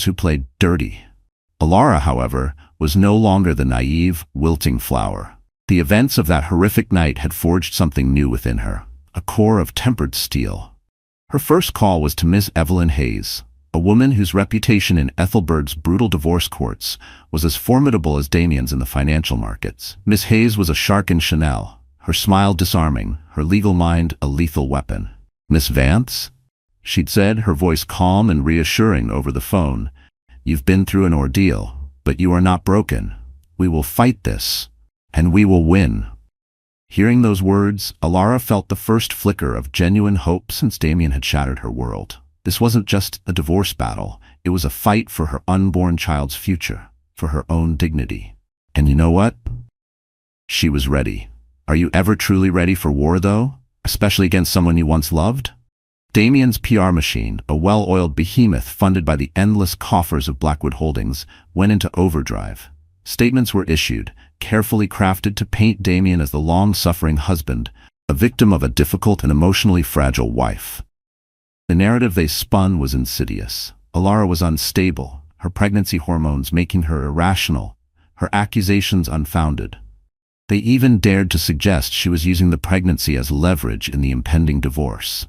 who played dirty. Alara, however, was no longer the naive, wilting flower. The events of that horrific night had forged something new within her, a core of tempered steel. Her first call was to Miss Evelyn Hayes, a woman whose reputation in Ethelberg's brutal divorce courts was as formidable as Damien's in the financial markets. Miss Hayes was a shark in Chanel, her smile disarming, her legal mind a lethal weapon. "Miss Vance?" she'd said, her voice calm and reassuring over the phone. "You've been through an ordeal, but you are not broken. We will fight this, and we will win." Hearing those words, Alara felt the first flicker of genuine hope since Damien had shattered her world. This wasn't just a divorce battle, it was a fight for her unborn child's future, for her own dignity. And you know what? She was ready. Are you ever truly ready for war, though? Especially against someone you once loved? Damien's PR machine, a well-oiled behemoth funded by the endless coffers of Blackwood Holdings, went into overdrive. Statements were issued, carefully crafted to paint Damien as the long-suffering husband, a victim of a difficult and emotionally fragile wife. The narrative they spun was insidious. Alara was unstable, her pregnancy hormones making her irrational, her accusations unfounded. They even dared to suggest she was using the pregnancy as leverage in the impending divorce.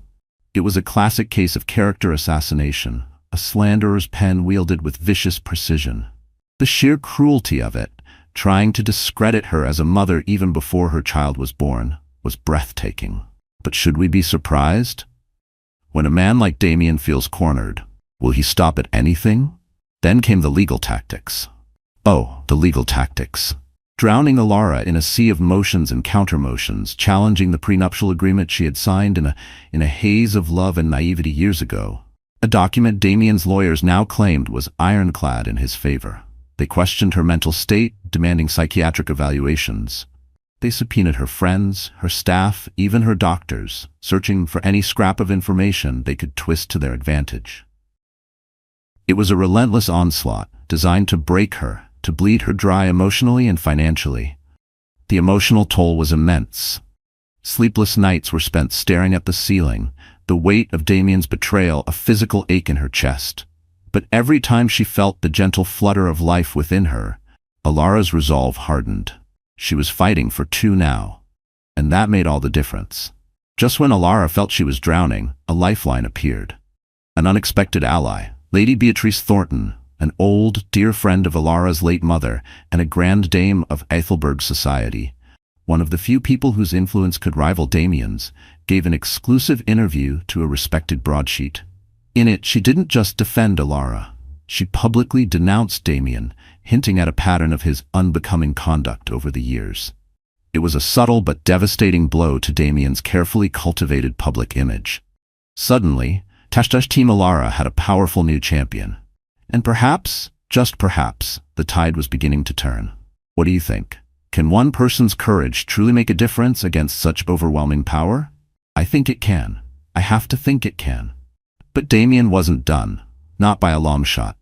It was a classic case of character assassination, a slanderer's pen wielded with vicious precision. The sheer cruelty of it, trying to discredit her as a mother even before her child was born, was breathtaking. But should we be surprised? When a man like Damien feels cornered, will he stop at anything? Then came the legal tactics. Oh, the legal tactics. Drowning Alara in a sea of motions and counter-motions, challenging the prenuptial agreement she had signed in a haze of love and naivety years ago. A document Damien's lawyers now claimed was ironclad in his favor. They questioned her mental state, demanding psychiatric evaluations. They subpoenaed her friends, her staff, even her doctors, searching for any scrap of information they could twist to their advantage. It was a relentless onslaught, designed to break her, to bleed her dry emotionally and financially. The emotional toll was immense. Sleepless nights were spent staring at the ceiling, the weight of Damien's betrayal a physical ache in her chest. But every time she felt the gentle flutter of life within her, Alara's resolve hardened. She was fighting for two now, and that made all the difference. Just when Alara felt she was drowning, a lifeline appeared. An unexpected ally, Lady Beatrice Thornton, an old, dear friend of Alara's late mother and a grand dame of Ethelberg society, one of the few people whose influence could rival Damien's, gave an exclusive interview to a respected broadsheet. In it, she didn't just defend Alara. She publicly denounced Damien, hinting at a pattern of his unbecoming conduct over the years. It was a subtle but devastating blow to Damien's carefully cultivated public image. Suddenly, Team Alara had a powerful new champion. And perhaps, just perhaps, the tide was beginning to turn. What do you think? Can one person's courage truly make a difference against such overwhelming power? I think it can. I have to think it can. But Damien wasn't done. Not by a long shot.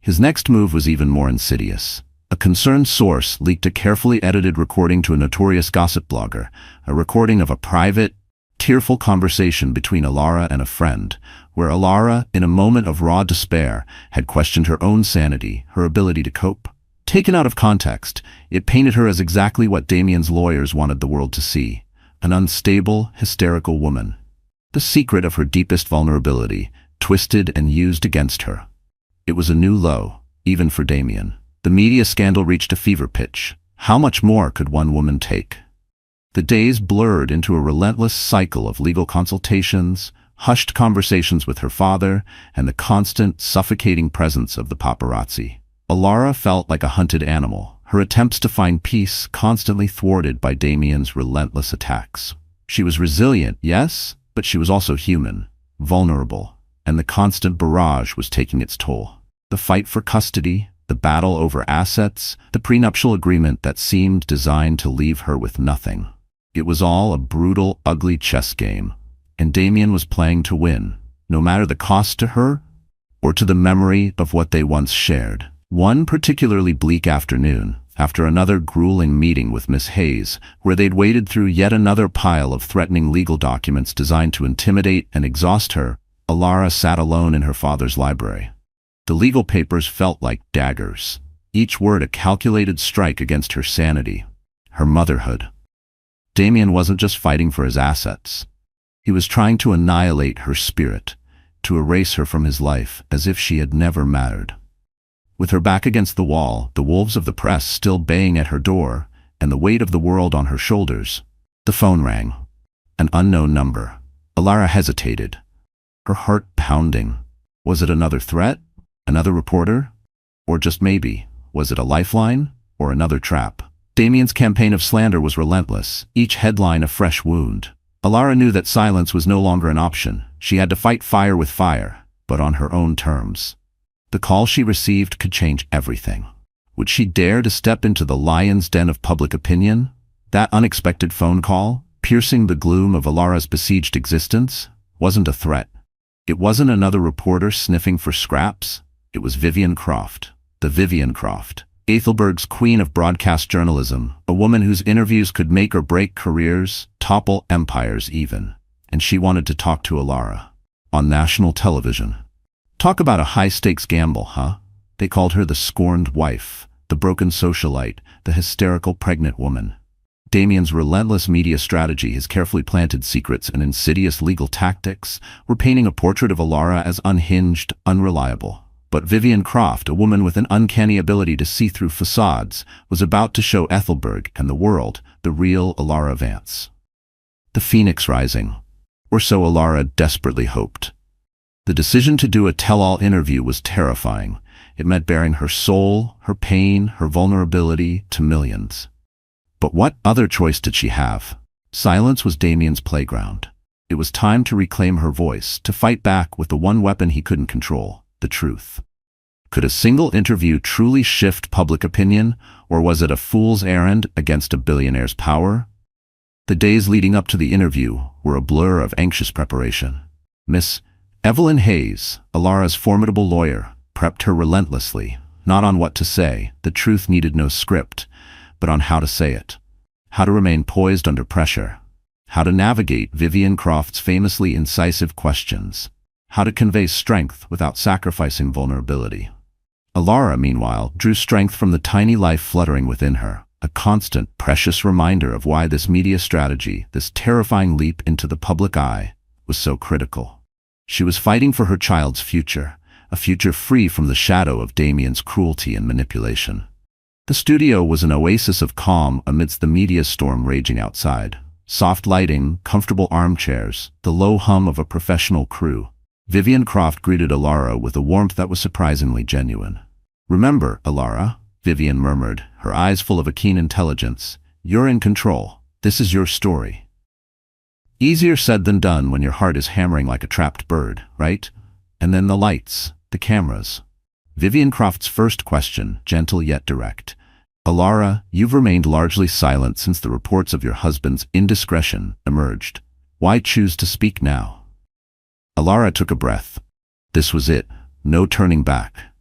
His next move was even more insidious. A concerned source leaked a carefully edited recording to a notorious gossip blogger, a recording of a private, tearful conversation between Alara and a friend, where Alara, in a moment of raw despair, had questioned her own sanity, her ability to cope. Taken out of context, it painted her as exactly what Damien's lawyers wanted the world to see, an unstable, hysterical woman. The secret of her deepest vulnerability, twisted and used against her. It was a new low, even for Damien. The media scandal reached a fever pitch. How much more could one woman take? The days blurred into a relentless cycle of legal consultations, hushed conversations with her father, and the constant, suffocating presence of the paparazzi. Alara felt like a hunted animal, her attempts to find peace constantly thwarted by Damien's relentless attacks. She was resilient, yes, but she was also human, vulnerable, and the constant barrage was taking its toll. The fight for custody, the battle over assets, the prenuptial agreement that seemed designed to leave her with nothing. It was all a brutal, ugly chess game, and Damien was playing to win, no matter the cost to her or to the memory of what they once shared. One particularly bleak afternoon, after another grueling meeting with Miss Hayes, where they'd waded through yet another pile of threatening legal documents designed to intimidate and exhaust her, Alara sat alone in her father's library. The legal papers felt like daggers, each word a calculated strike against her sanity, her motherhood. Damien wasn't just fighting for his assets. He was trying to annihilate her spirit, to erase her from his life as if she had never mattered. With her back against the wall, the wolves of the press still baying at her door, and the weight of the world on her shoulders, the phone rang. An unknown number. Alara hesitated, her heart pounding. Was it another threat? Another reporter? Or just maybe, was it a lifeline? Or another trap? Damien's campaign of slander was relentless, each headline a fresh wound. Alara knew that silence was no longer an option. She had to fight fire with fire, but on her own terms. The call she received could change everything. Would she dare to step into the lion's den of public opinion? That unexpected phone call, piercing the gloom of Alara's besieged existence, wasn't a threat. It wasn't another reporter sniffing for scraps. It was Vivian Croft, the Vivian Croft, Ethelberg's queen of broadcast journalism, a woman whose interviews could make or break careers, topple empires even. And she wanted to talk to Alara. On national television. Talk about a high-stakes gamble, huh? They called her the scorned wife, the broken socialite, the hysterical pregnant woman. Damien's relentless media strategy, his carefully planted secrets and insidious legal tactics, were painting a portrait of Alara as unhinged, unreliable. But Vivian Croft, a woman with an uncanny ability to see through facades, was about to show Ethelberg and the world the real Alara Vance. The phoenix rising. Or so Alara desperately hoped. The decision to do a tell-all interview was terrifying. It meant baring her soul, her pain, her vulnerability to millions. But what other choice did she have? Silence was Damien's playground. It was time to reclaim her voice, to fight back with the one weapon he couldn't control, the truth. Could a single interview truly shift public opinion, or was it a fool's errand against a billionaire's power? The days leading up to the interview were a blur of anxious preparation. Miss Evelyn Hayes, Alara's formidable lawyer, prepped her relentlessly, not on what to say. The truth needed no script, but on how to say it. How to remain poised under pressure. How to navigate Vivian Croft's famously incisive questions. How to convey strength without sacrificing vulnerability. Alara, meanwhile, drew strength from the tiny life fluttering within her, a constant, precious reminder of why this media strategy, this terrifying leap into the public eye, was so critical. She was fighting for her child's future, a future free from the shadow of Damien's cruelty and manipulation. The studio was an oasis of calm amidst the media storm raging outside. Soft lighting, comfortable armchairs, the low hum of a professional crew. Vivian Croft greeted Alara with a warmth that was surprisingly genuine. "Remember, Alara," Vivian murmured, her eyes full of a keen intelligence, "you're in control. This is your story." Easier said than done when your heart is hammering like a trapped bird, right? And then the lights, the cameras. Vivian Croft's first question, gentle yet direct. Alara, you've remained largely silent since the reports of your husband's indiscretion emerged. Why choose to speak now? Alara took a breath. This was it. No turning back.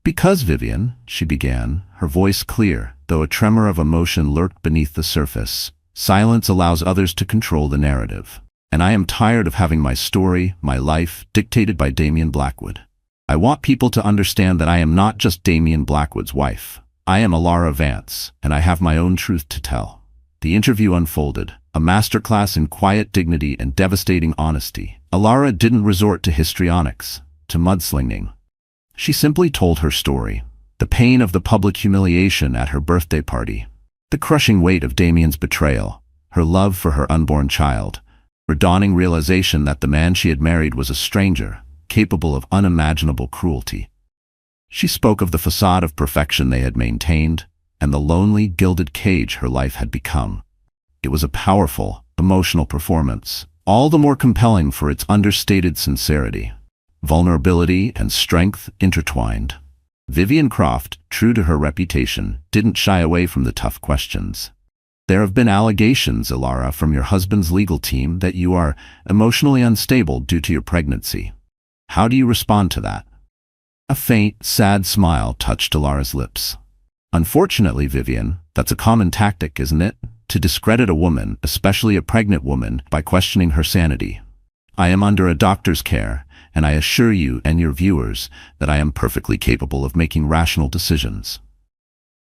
Because, Vivian, she began, her voice clear, though a tremor of emotion lurked beneath the surface. Silence allows others to control the narrative. And I am tired of having my story, my life, dictated by Damien Blackwood. I want people to understand that I am not just Damien Blackwood's wife. I am Alara Vance, and I have my own truth to tell. The interview unfolded, a masterclass in quiet dignity and devastating honesty. Alara didn't resort to histrionics, to mudslinging. She simply told her story, the pain of the public humiliation at her birthday party, the crushing weight of Damien's betrayal, her love for her unborn child, her dawning realization that the man she had married was a stranger, capable of unimaginable cruelty. She spoke of the facade of perfection they had maintained, and the lonely, gilded cage her life had become. It was a powerful, emotional performance, all the more compelling for its understated sincerity. Vulnerability and strength intertwined. Vivian Croft, true to her reputation, didn't shy away from the tough questions. There have been allegations, Alara, from your husband's legal team that you are emotionally unstable due to your pregnancy. How do you respond to that? A faint, sad smile touched Alara's lips. Unfortunately, Vivian, that's a common tactic, isn't it? To discredit a woman, especially a pregnant woman, by questioning her sanity. I am under a doctor's care, and I assure you and your viewers that I am perfectly capable of making rational decisions.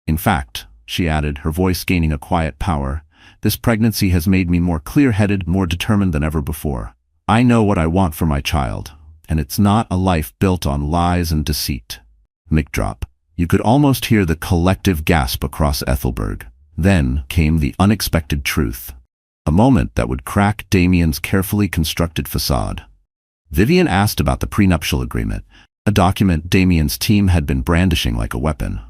In fact, she added, her voice gaining a quiet power, this pregnancy has made me more clear-headed, more determined than ever before. I know what I want for my child, and it's not a life built on lies and deceit. Mic drop. You could almost hear the collective gasp across Ethelberg. Then came the unexpected truth. A moment that would crack Damien's carefully constructed facade. Vivian asked about the prenuptial agreement, a document Damien's team had been brandishing like a weapon.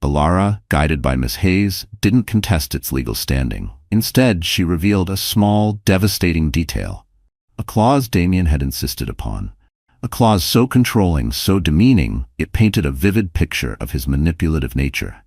Alara, guided by Miss Hayes, didn't contest its legal standing. Instead, she revealed a small, devastating detail. A clause Damien had insisted upon. A clause so controlling, so demeaning, it painted a vivid picture of his manipulative nature.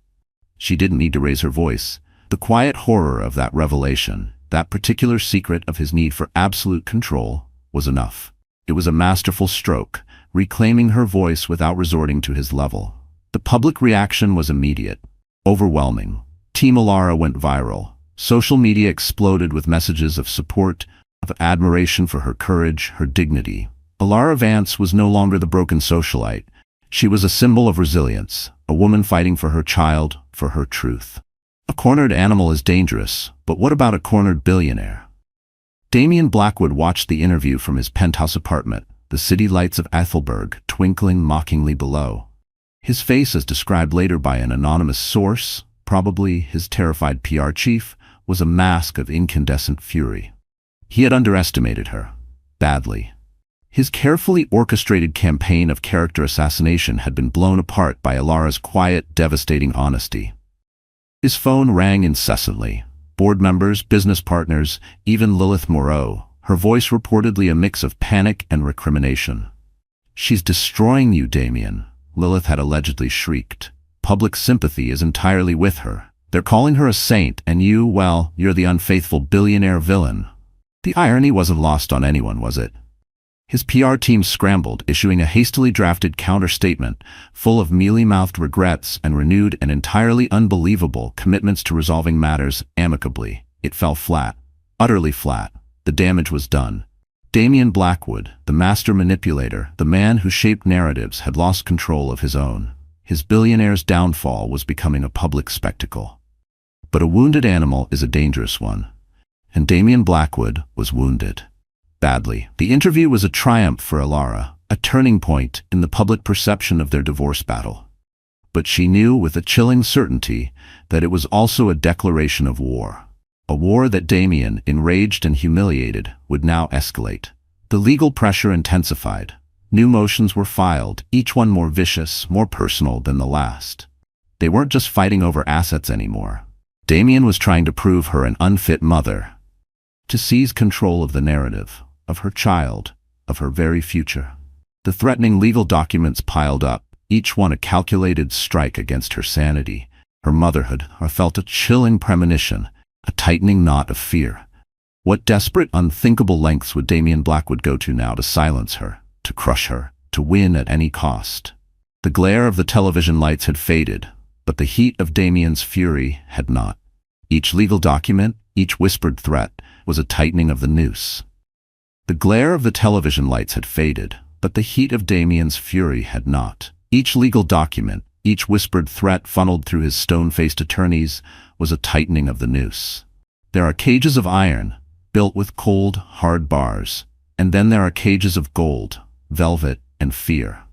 She didn't need to raise her voice. The quiet horror of that revelation, that particular secret of his need for absolute control, was enough. It was a masterful stroke, reclaiming her voice without resorting to his level. The public reaction was immediate, overwhelming. Team Alara went viral. Social media exploded with messages of support, of admiration for her courage, her dignity. Alara Vance was no longer the broken socialite. She was a symbol of resilience, a woman fighting for her child, for her truth. A cornered animal is dangerous, but what about a cornered billionaire? Damien Blackwood watched the interview from his penthouse apartment, the city lights of Ethelberg twinkling mockingly below. His face, as described later by an anonymous source, probably his terrified PR chief, was a mask of incandescent fury. He had underestimated her. Badly. His carefully orchestrated campaign of character assassination had been blown apart by Alara's quiet, devastating honesty. His phone rang incessantly. Board members, business partners, even Lilith Moreau, her voice reportedly a mix of panic and recrimination. "She's destroying you, Damien," Lilith had allegedly shrieked. "Public sympathy is entirely with her. They're calling her a saint, and you, well, you're the unfaithful billionaire villain." The irony wasn't lost on anyone, was it? His PR team scrambled, issuing a hastily drafted counter-statement full of mealy-mouthed regrets and renewed and entirely unbelievable commitments to resolving matters amicably. It fell flat, utterly flat. The damage was done. Damien Blackwood, the master manipulator, the man who shaped narratives, had lost control of his own. His billionaire's downfall was becoming a public spectacle. But a wounded animal is a dangerous one. And Damien Blackwood was wounded. Badly. The interview was a triumph for Alara, a turning point in the public perception of their divorce battle. But she knew with a chilling certainty that it was also a declaration of war. A war that Damien, enraged and humiliated, would now escalate. The legal pressure intensified. New motions were filed, each one more vicious, more personal than the last. They weren't just fighting over assets anymore. Damien was trying to prove her an unfit mother, to seize control of the narrative, of her child, of her very future. The threatening legal documents piled up, each one a calculated strike against her sanity, her motherhood, or felt a chilling premonition, a tightening knot of fear. What desperate, unthinkable lengths would Damien Blackwood go to now to silence her, to crush her, to win at any cost? The glare of the television lights had faded, but the heat of Damien's fury had not. Each legal document, each whispered threat, was a tightening of the noose. The glare of the television lights had faded, but the heat of Damien's fury had not. Each legal document, each whispered threat funneled through his stone-faced attorneys, was a tightening of the noose. There are cages of iron, built with cold, hard bars, and then there are cages of gold, velvet, and fear.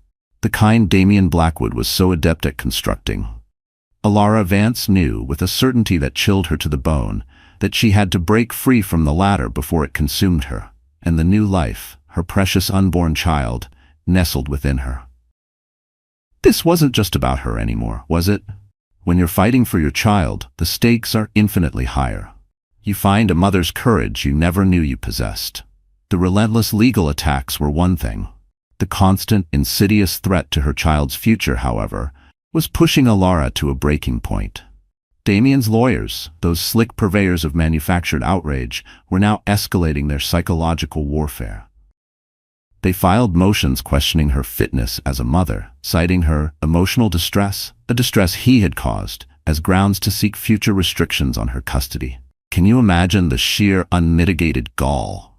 The kind Damien Blackwood was so adept at constructing. Alara Vance knew, with a certainty that chilled her to the bone, that she had to break free from the latter before it consumed her, and the new life, her precious unborn child, nestled within her. This wasn't just about her anymore, was it? When you're fighting for your child, the stakes are infinitely higher. You find a mother's courage you never knew you possessed. The relentless legal attacks were one thing. The constant, insidious threat to her child's future, however, was pushing Alara to a breaking point. Damien's lawyers, those slick purveyors of manufactured outrage, were now escalating their psychological warfare. They filed motions questioning her fitness as a mother, citing her emotional distress, a distress he had caused, as grounds to seek future restrictions on her custody. Can you imagine the sheer, unmitigated gall?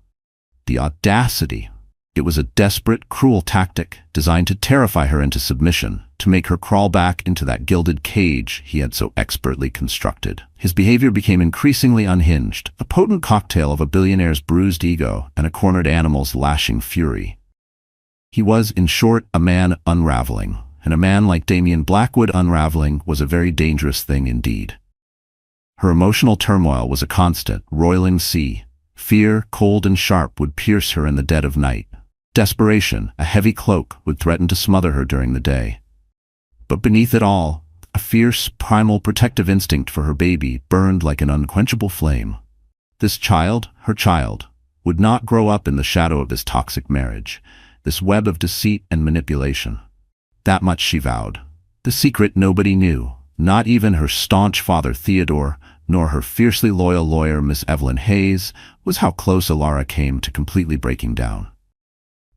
The audacity. It was a desperate, cruel tactic designed to terrify her into submission, to make her crawl back into that gilded cage he had so expertly constructed. His behavior became increasingly unhinged, a potent cocktail of a billionaire's bruised ego and a cornered animal's lashing fury. He was, in short, a man unraveling, and a man like Damien Blackwood unraveling was a very dangerous thing indeed. Her emotional turmoil was a constant, roiling sea. Fear, cold and sharp, would pierce her in the dead of night. Desperation, a heavy cloak, would threaten to smother her during the day. But beneath it all, a fierce, primal protective instinct for her baby burned like an unquenchable flame. This child, her child, would not grow up in the shadow of this toxic marriage, this web of deceit and manipulation. That much she vowed. The secret nobody knew, not even her staunch father Theodore, nor her fiercely loyal lawyer Miss Evelyn Hayes, was how close Alara came to completely breaking down.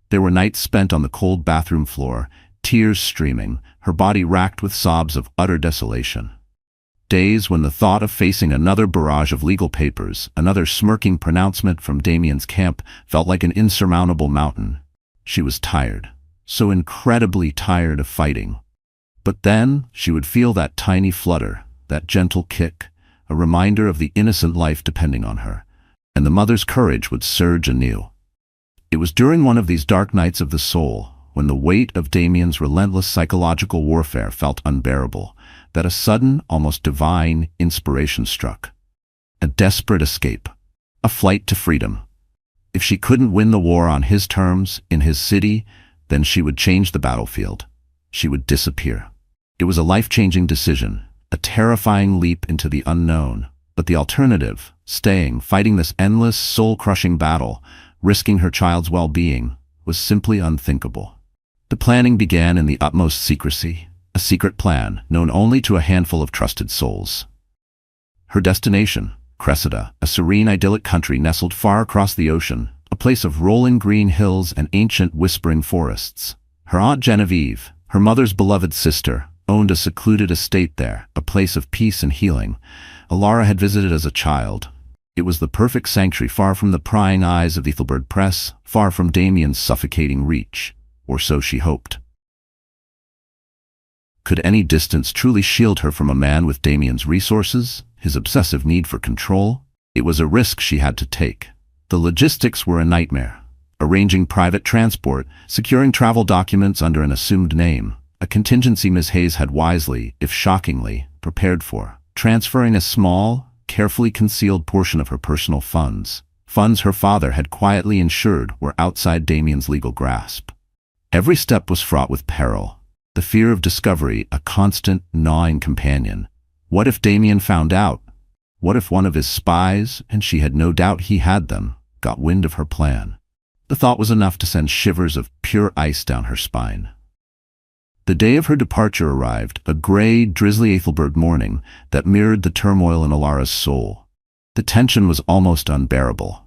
There were nights spent on the cold bathroom floor, tears streaming, her body racked with sobs of utter desolation. Days when the thought of facing another barrage of legal papers, another smirking pronouncement from Damien's camp, felt like an insurmountable mountain. She was tired, so incredibly tired of fighting. But then she would feel that tiny flutter, that gentle kick, a reminder of the innocent life depending on her, and the mother's courage would surge anew. It was during one of these dark nights of the soul, when the weight of Damien's relentless psychological warfare felt unbearable, that a sudden, almost divine inspiration struck. A desperate escape, a flight to freedom. If she couldn't win the war on his terms, in his city, then she would change the battlefield. She would disappear. It was a life-changing decision, a terrifying leap into the unknown, but the alternative, staying, fighting this endless, soul-crushing battle, risking her child's well-being, was simply unthinkable. The planning began in the utmost secrecy, a secret plan known only to a handful of trusted souls. Her destination, Cressida, a serene, idyllic country nestled far across the ocean, a place of rolling green hills and ancient whispering forests. Her Aunt Genevieve, her mother's beloved sister, owned a secluded estate there, a place of peace and healing. Alara had visited as a child. It was the perfect sanctuary, far from the prying eyes of the Ethelbert press, far from Damien's suffocating reach, or so she hoped. Could any distance truly shield her from a man with Damien's resources, his obsessive need for control? It was a risk she had to take. The logistics were a nightmare. Arranging private transport, securing travel documents under an assumed name, a contingency Miss Hayes had wisely, if shockingly, prepared for. Transferring a small, carefully concealed portion of her personal funds her father had quietly ensured were outside Damien's legal grasp. Every step was fraught with peril, the fear of discovery a constant, gnawing companion. What if Damien found out? What if one of his spies, and she had no doubt he had them, got wind of her plan? The thought was enough to send shivers of pure ice down her spine. The day of her departure arrived, a gray, drizzly Ethelberg morning that mirrored the turmoil in Alara's soul. The tension was almost unbearable.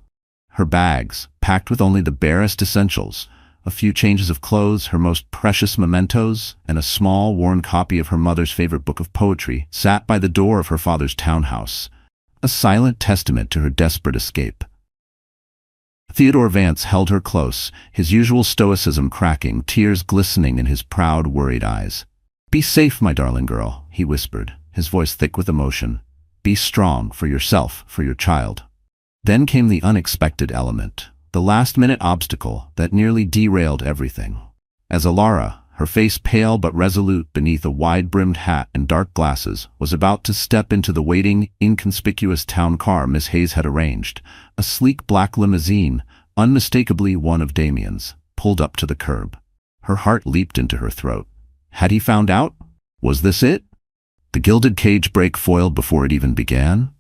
Her bags, packed with only the barest essentials, a few changes of clothes, her most precious mementos, and a small, worn copy of her mother's favorite book of poetry, sat by the door of her father's townhouse, a silent testament to her desperate escape. Theodore Vance held her close, his usual stoicism cracking, tears glistening in his proud, worried eyes. "Be safe, my darling girl," he whispered, his voice thick with emotion. "Be strong, for yourself, for your child." Then came the unexpected element, the last-minute obstacle that nearly derailed everything. As Alara, her face pale but resolute beneath a wide-brimmed hat and dark glasses, was about to step into the waiting, inconspicuous town car Miss Hayes had arranged, a sleek black limousine, unmistakably one of Damien's, pulled up to the curb. Her heart leaped into her throat. Had he found out? Was this it? The gilded cage break foiled before it even began?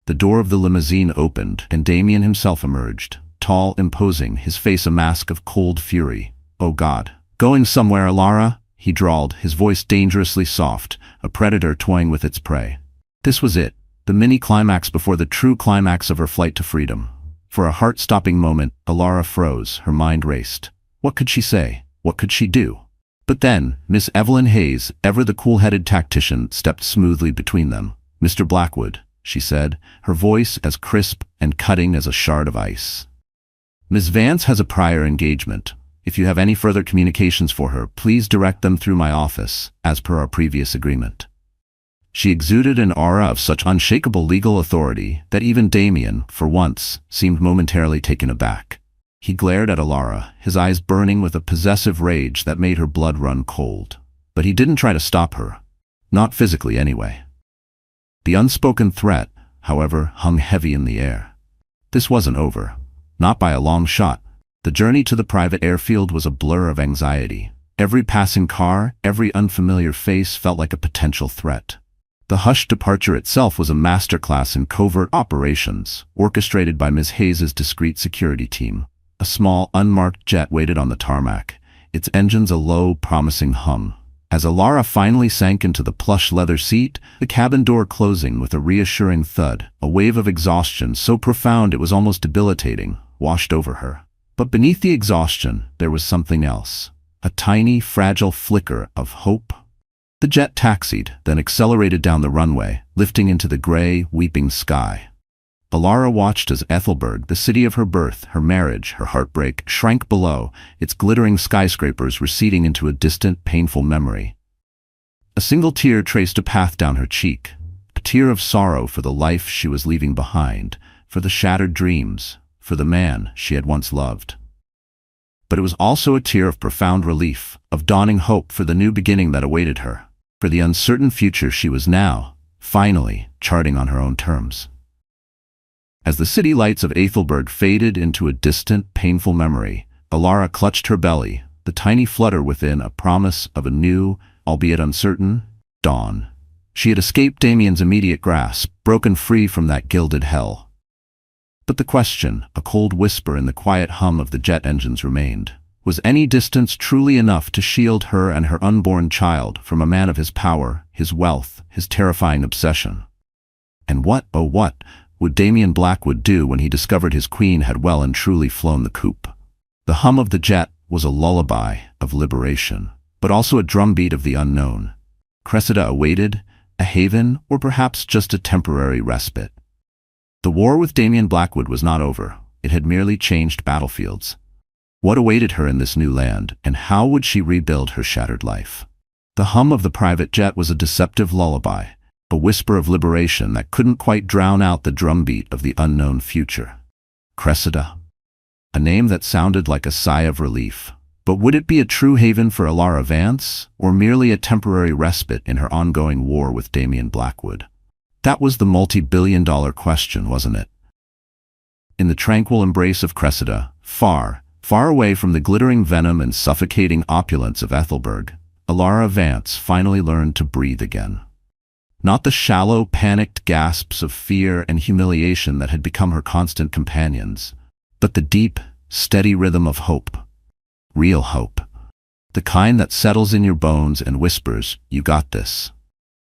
The door of the limousine opened, and Damien himself emerged, tall, imposing, his face a mask of cold fury. "Oh God. Going somewhere, Alara?" he drawled, his voice dangerously soft, a predator toying with its prey. This was it, the mini-climax before the true climax of her flight to freedom. For a heart-stopping moment, Alara froze, her mind raced. What could she say? What could she do? But then, Miss Evelyn Hayes, ever the cool-headed tactician, stepped smoothly between them. "Mr. Blackwood," she said, her voice as crisp and cutting as a shard of ice. "Miss Vance has a prior engagement. If you have any further communications for her, please direct them through my office, as per our previous agreement." She exuded an aura of such unshakable legal authority that even Damien, for once, seemed momentarily taken aback. He glared at Alara, his eyes burning with a possessive rage that made her blood run cold. But he didn't try to stop her. Not physically, anyway. The unspoken threat, however, hung heavy in the air. This wasn't over. Not by a long shot. The journey to the private airfield was a blur of anxiety. Every passing car, every unfamiliar face felt like a potential threat. The hushed departure itself was a masterclass in covert operations, orchestrated by Ms. Hayes' discreet security team. A small, unmarked jet waited on the tarmac, its engines a low, promising hum. As Alara finally sank into the plush leather seat, the cabin door closing with a reassuring thud, a wave of exhaustion so profound it was almost debilitating, washed over her. But beneath the exhaustion, there was something else. A tiny, fragile flicker of hope. The jet taxied, then accelerated down the runway, lifting into the gray, weeping sky. Alara watched as Ethelberg, the city of her birth, her marriage, her heartbreak, shrank below, its glittering skyscrapers receding into a distant, painful memory. A single tear traced a path down her cheek, a tear of sorrow for the life she was leaving behind, for the shattered dreams, for the man she had once loved. But it was also a tear of profound relief, of dawning hope for the new beginning that awaited her, for the uncertain future she was now, finally, charting on her own terms. As the city lights of Ethelberg faded into a distant, painful memory, Alara clutched her belly, the tiny flutter within a promise of a new, albeit uncertain, dawn. She had escaped Damien's immediate grasp, broken free from that gilded hell. But the question, a cold whisper in the quiet hum of the jet engines, remained. Was any distance truly enough to shield her and her unborn child from a man of his power, his wealth, his terrifying obsession? And what, oh what, would Damien Blackwood do when he discovered his queen had well and truly flown the coop? The hum of the jet was a lullaby of liberation, but also a drumbeat of the unknown. Cressida awaited, a haven, or perhaps just a temporary respite. The war with Damien Blackwood was not over. It had merely changed battlefields. What awaited her in this new land, and how would she rebuild her shattered life? The hum of the private jet was a deceptive lullaby, a whisper of liberation that couldn't quite drown out the drumbeat of the unknown future. Cressida. A name that sounded like a sigh of relief. But would it be a true haven for Alara Vance, or merely a temporary respite in her ongoing war with Damien Blackwood? That was the multi-billion-dollar question, wasn't it? In the tranquil embrace of Cressida, far away from the glittering venom and suffocating opulence of Ethelberg, Alara Vance finally learned to breathe again. Not the shallow, panicked gasps of fear and humiliation that had become her constant companions, but the deep, steady rhythm of hope. Real hope. The kind that settles in your bones and whispers, "You got this."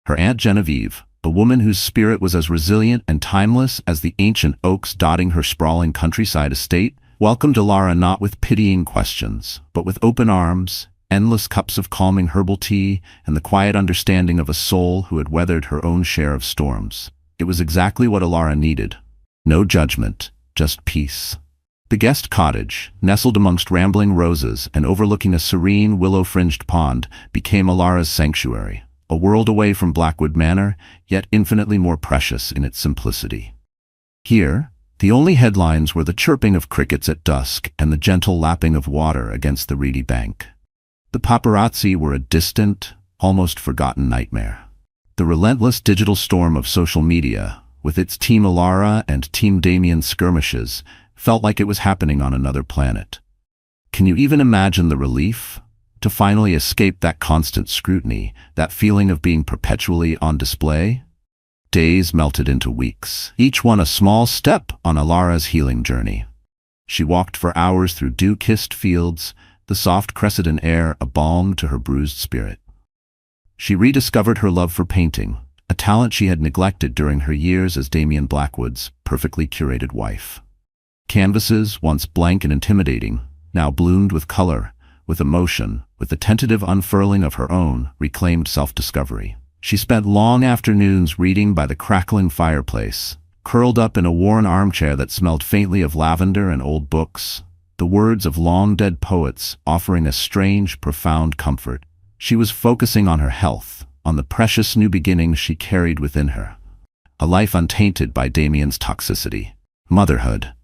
Her Aunt Genevieve, a woman whose spirit was as resilient and timeless as the ancient oaks dotting her sprawling countryside estate, welcomed Alara not with pitying questions, but with open arms, endless cups of calming herbal tea, and the quiet understanding of a soul who had weathered her own share of storms. It was exactly what Alara needed. No judgment, just peace. The guest cottage, nestled amongst rambling roses and overlooking a serene willow-fringed pond, became Alara's sanctuary, a world away from Blackwood Manor, yet infinitely more precious in its simplicity. Here, the only headlines were the chirping of crickets at dusk and the gentle lapping of water against the reedy bank. The paparazzi were a distant, almost forgotten nightmare. The relentless digital storm of social media, with its Team Alara and Team Damien skirmishes, felt like it was happening on another planet. Can you even imagine the relief? To finally escape that constant scrutiny, that feeling of being perpetually on display? Days melted into weeks, each one a small step on Alara's healing journey. She walked for hours through dew-kissed fields, the soft Cressida air a balm to her bruised spirit. She rediscovered her love for painting, a talent she had neglected during her years as Damien Blackwood's perfectly curated wife. Canvases, once blank and intimidating, now bloomed with color, with emotion, with the tentative unfurling of her own reclaimed self-discovery. She spent long afternoons reading by the crackling fireplace, curled up in a worn armchair that smelled faintly of lavender and old books, the words of long-dead poets offering a strange, profound comfort. She was focusing on her health, on the precious new beginnings she carried within her. A life untainted by Damien's toxicity. Motherhood.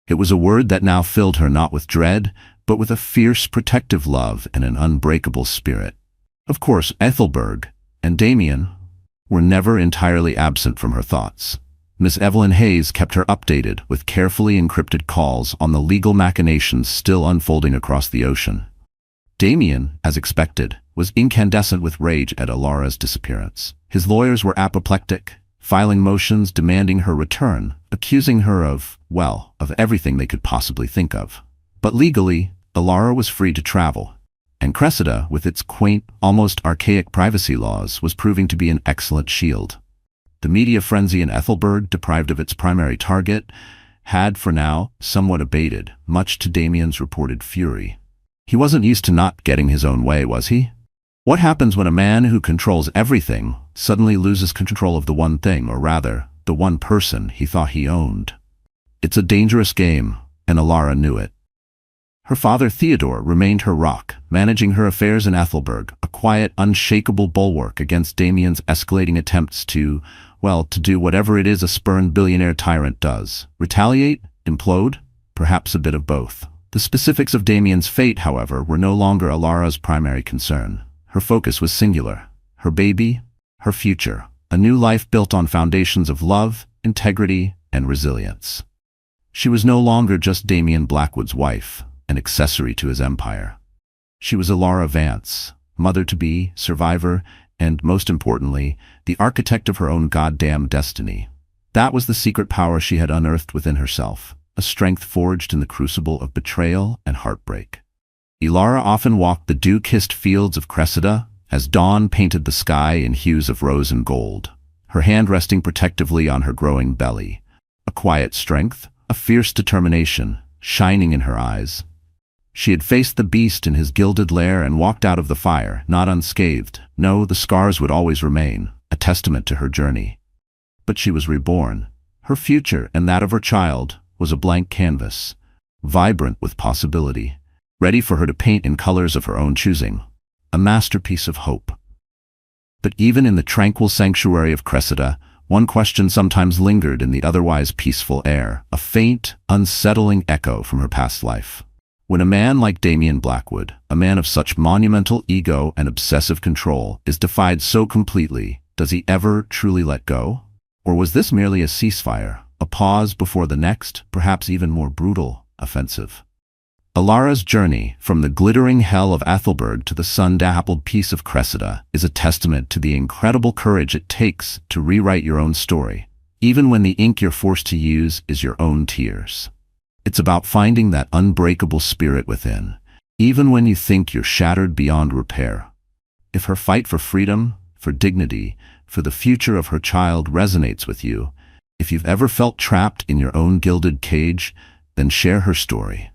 It was a word that now filled her not with dread, but with a fierce protective love and an unbreakable spirit. Of course, Ethelberg and Damien were never entirely absent from her thoughts. Miss Evelyn Hayes kept her updated with carefully encrypted calls on the legal machinations still unfolding across the ocean. Damien, as expected, was incandescent with rage at Alara's disappearance. His lawyers were apoplectic, filing motions demanding her return, accusing her of everything they could possibly think of. But legally, Alara was free to travel, and Cressida, with its quaint, almost archaic privacy laws, was proving to be an excellent shield. The media frenzy in Ethelberg, deprived of its primary target, had, for now, somewhat abated, much to Damien's reported fury. He wasn't used to not getting his own way, was he? What happens when a man who controls everything suddenly loses control of the one thing, or rather, the one person he thought he owned? It's a dangerous game, and Alara knew it. Her father Theodore remained her rock, managing her affairs in Ethelberg, a quiet, unshakable bulwark against Damien's escalating attempts to do whatever it is a spurned billionaire tyrant does. Retaliate? Implode? Perhaps a bit of both. The specifics of Damien's fate, however, were no longer Alara's primary concern. Her focus was singular. Her baby, her future, a new life built on foundations of love, integrity, and resilience. She was no longer just Damien Blackwood's wife, an accessory to his empire. She was Alara Vance, mother-to-be, survivor, and, most importantly, the architect of her own goddamn destiny. That was the secret power she had unearthed within herself, a strength forged in the crucible of betrayal and heartbreak. Alara often walked the dew-kissed fields of Cressida as dawn painted the sky in hues of rose and gold, her hand resting protectively on her growing belly. A quiet strength, a fierce determination, shining in her eyes. She had faced the beast in his gilded lair and walked out of the fire, not unscathed. No, the scars would always remain, a testament to her journey. But she was reborn. Her future, and that of her child, was a blank canvas, vibrant with possibility, ready for her to paint in colors of her own choosing, a masterpiece of hope. But even in the tranquil sanctuary of Cressida, one question sometimes lingered in the otherwise peaceful air, a faint, unsettling echo from her past life. When a man like Damien Blackwood, a man of such monumental ego and obsessive control, is defied so completely, does he ever truly let go? Or was this merely a ceasefire, a pause before the next, perhaps even more brutal, offensive? Alara's journey, from the glittering hell of Ethelberg to the sun-dappled peace of Cressida, is a testament to the incredible courage it takes to rewrite your own story, even when the ink you're forced to use is your own tears. It's about finding that unbreakable spirit within, even when you think you're shattered beyond repair. If her fight for freedom, for dignity, for the future of her child resonates with you, if you've ever felt trapped in your own gilded cage, then share her story.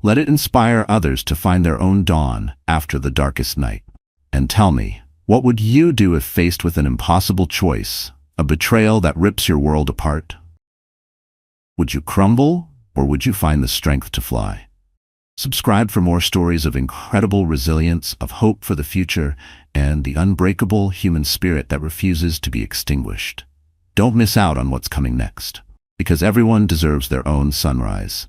Let it inspire others to find their own dawn after the darkest night. And tell me, what would you do if faced with an impossible choice, a betrayal that rips your world apart? Would you crumble, or would you find the strength to fly? Subscribe for more stories of incredible resilience, of hope for the future, and the unbreakable human spirit that refuses to be extinguished. Don't miss out on what's coming next, because everyone deserves their own sunrise.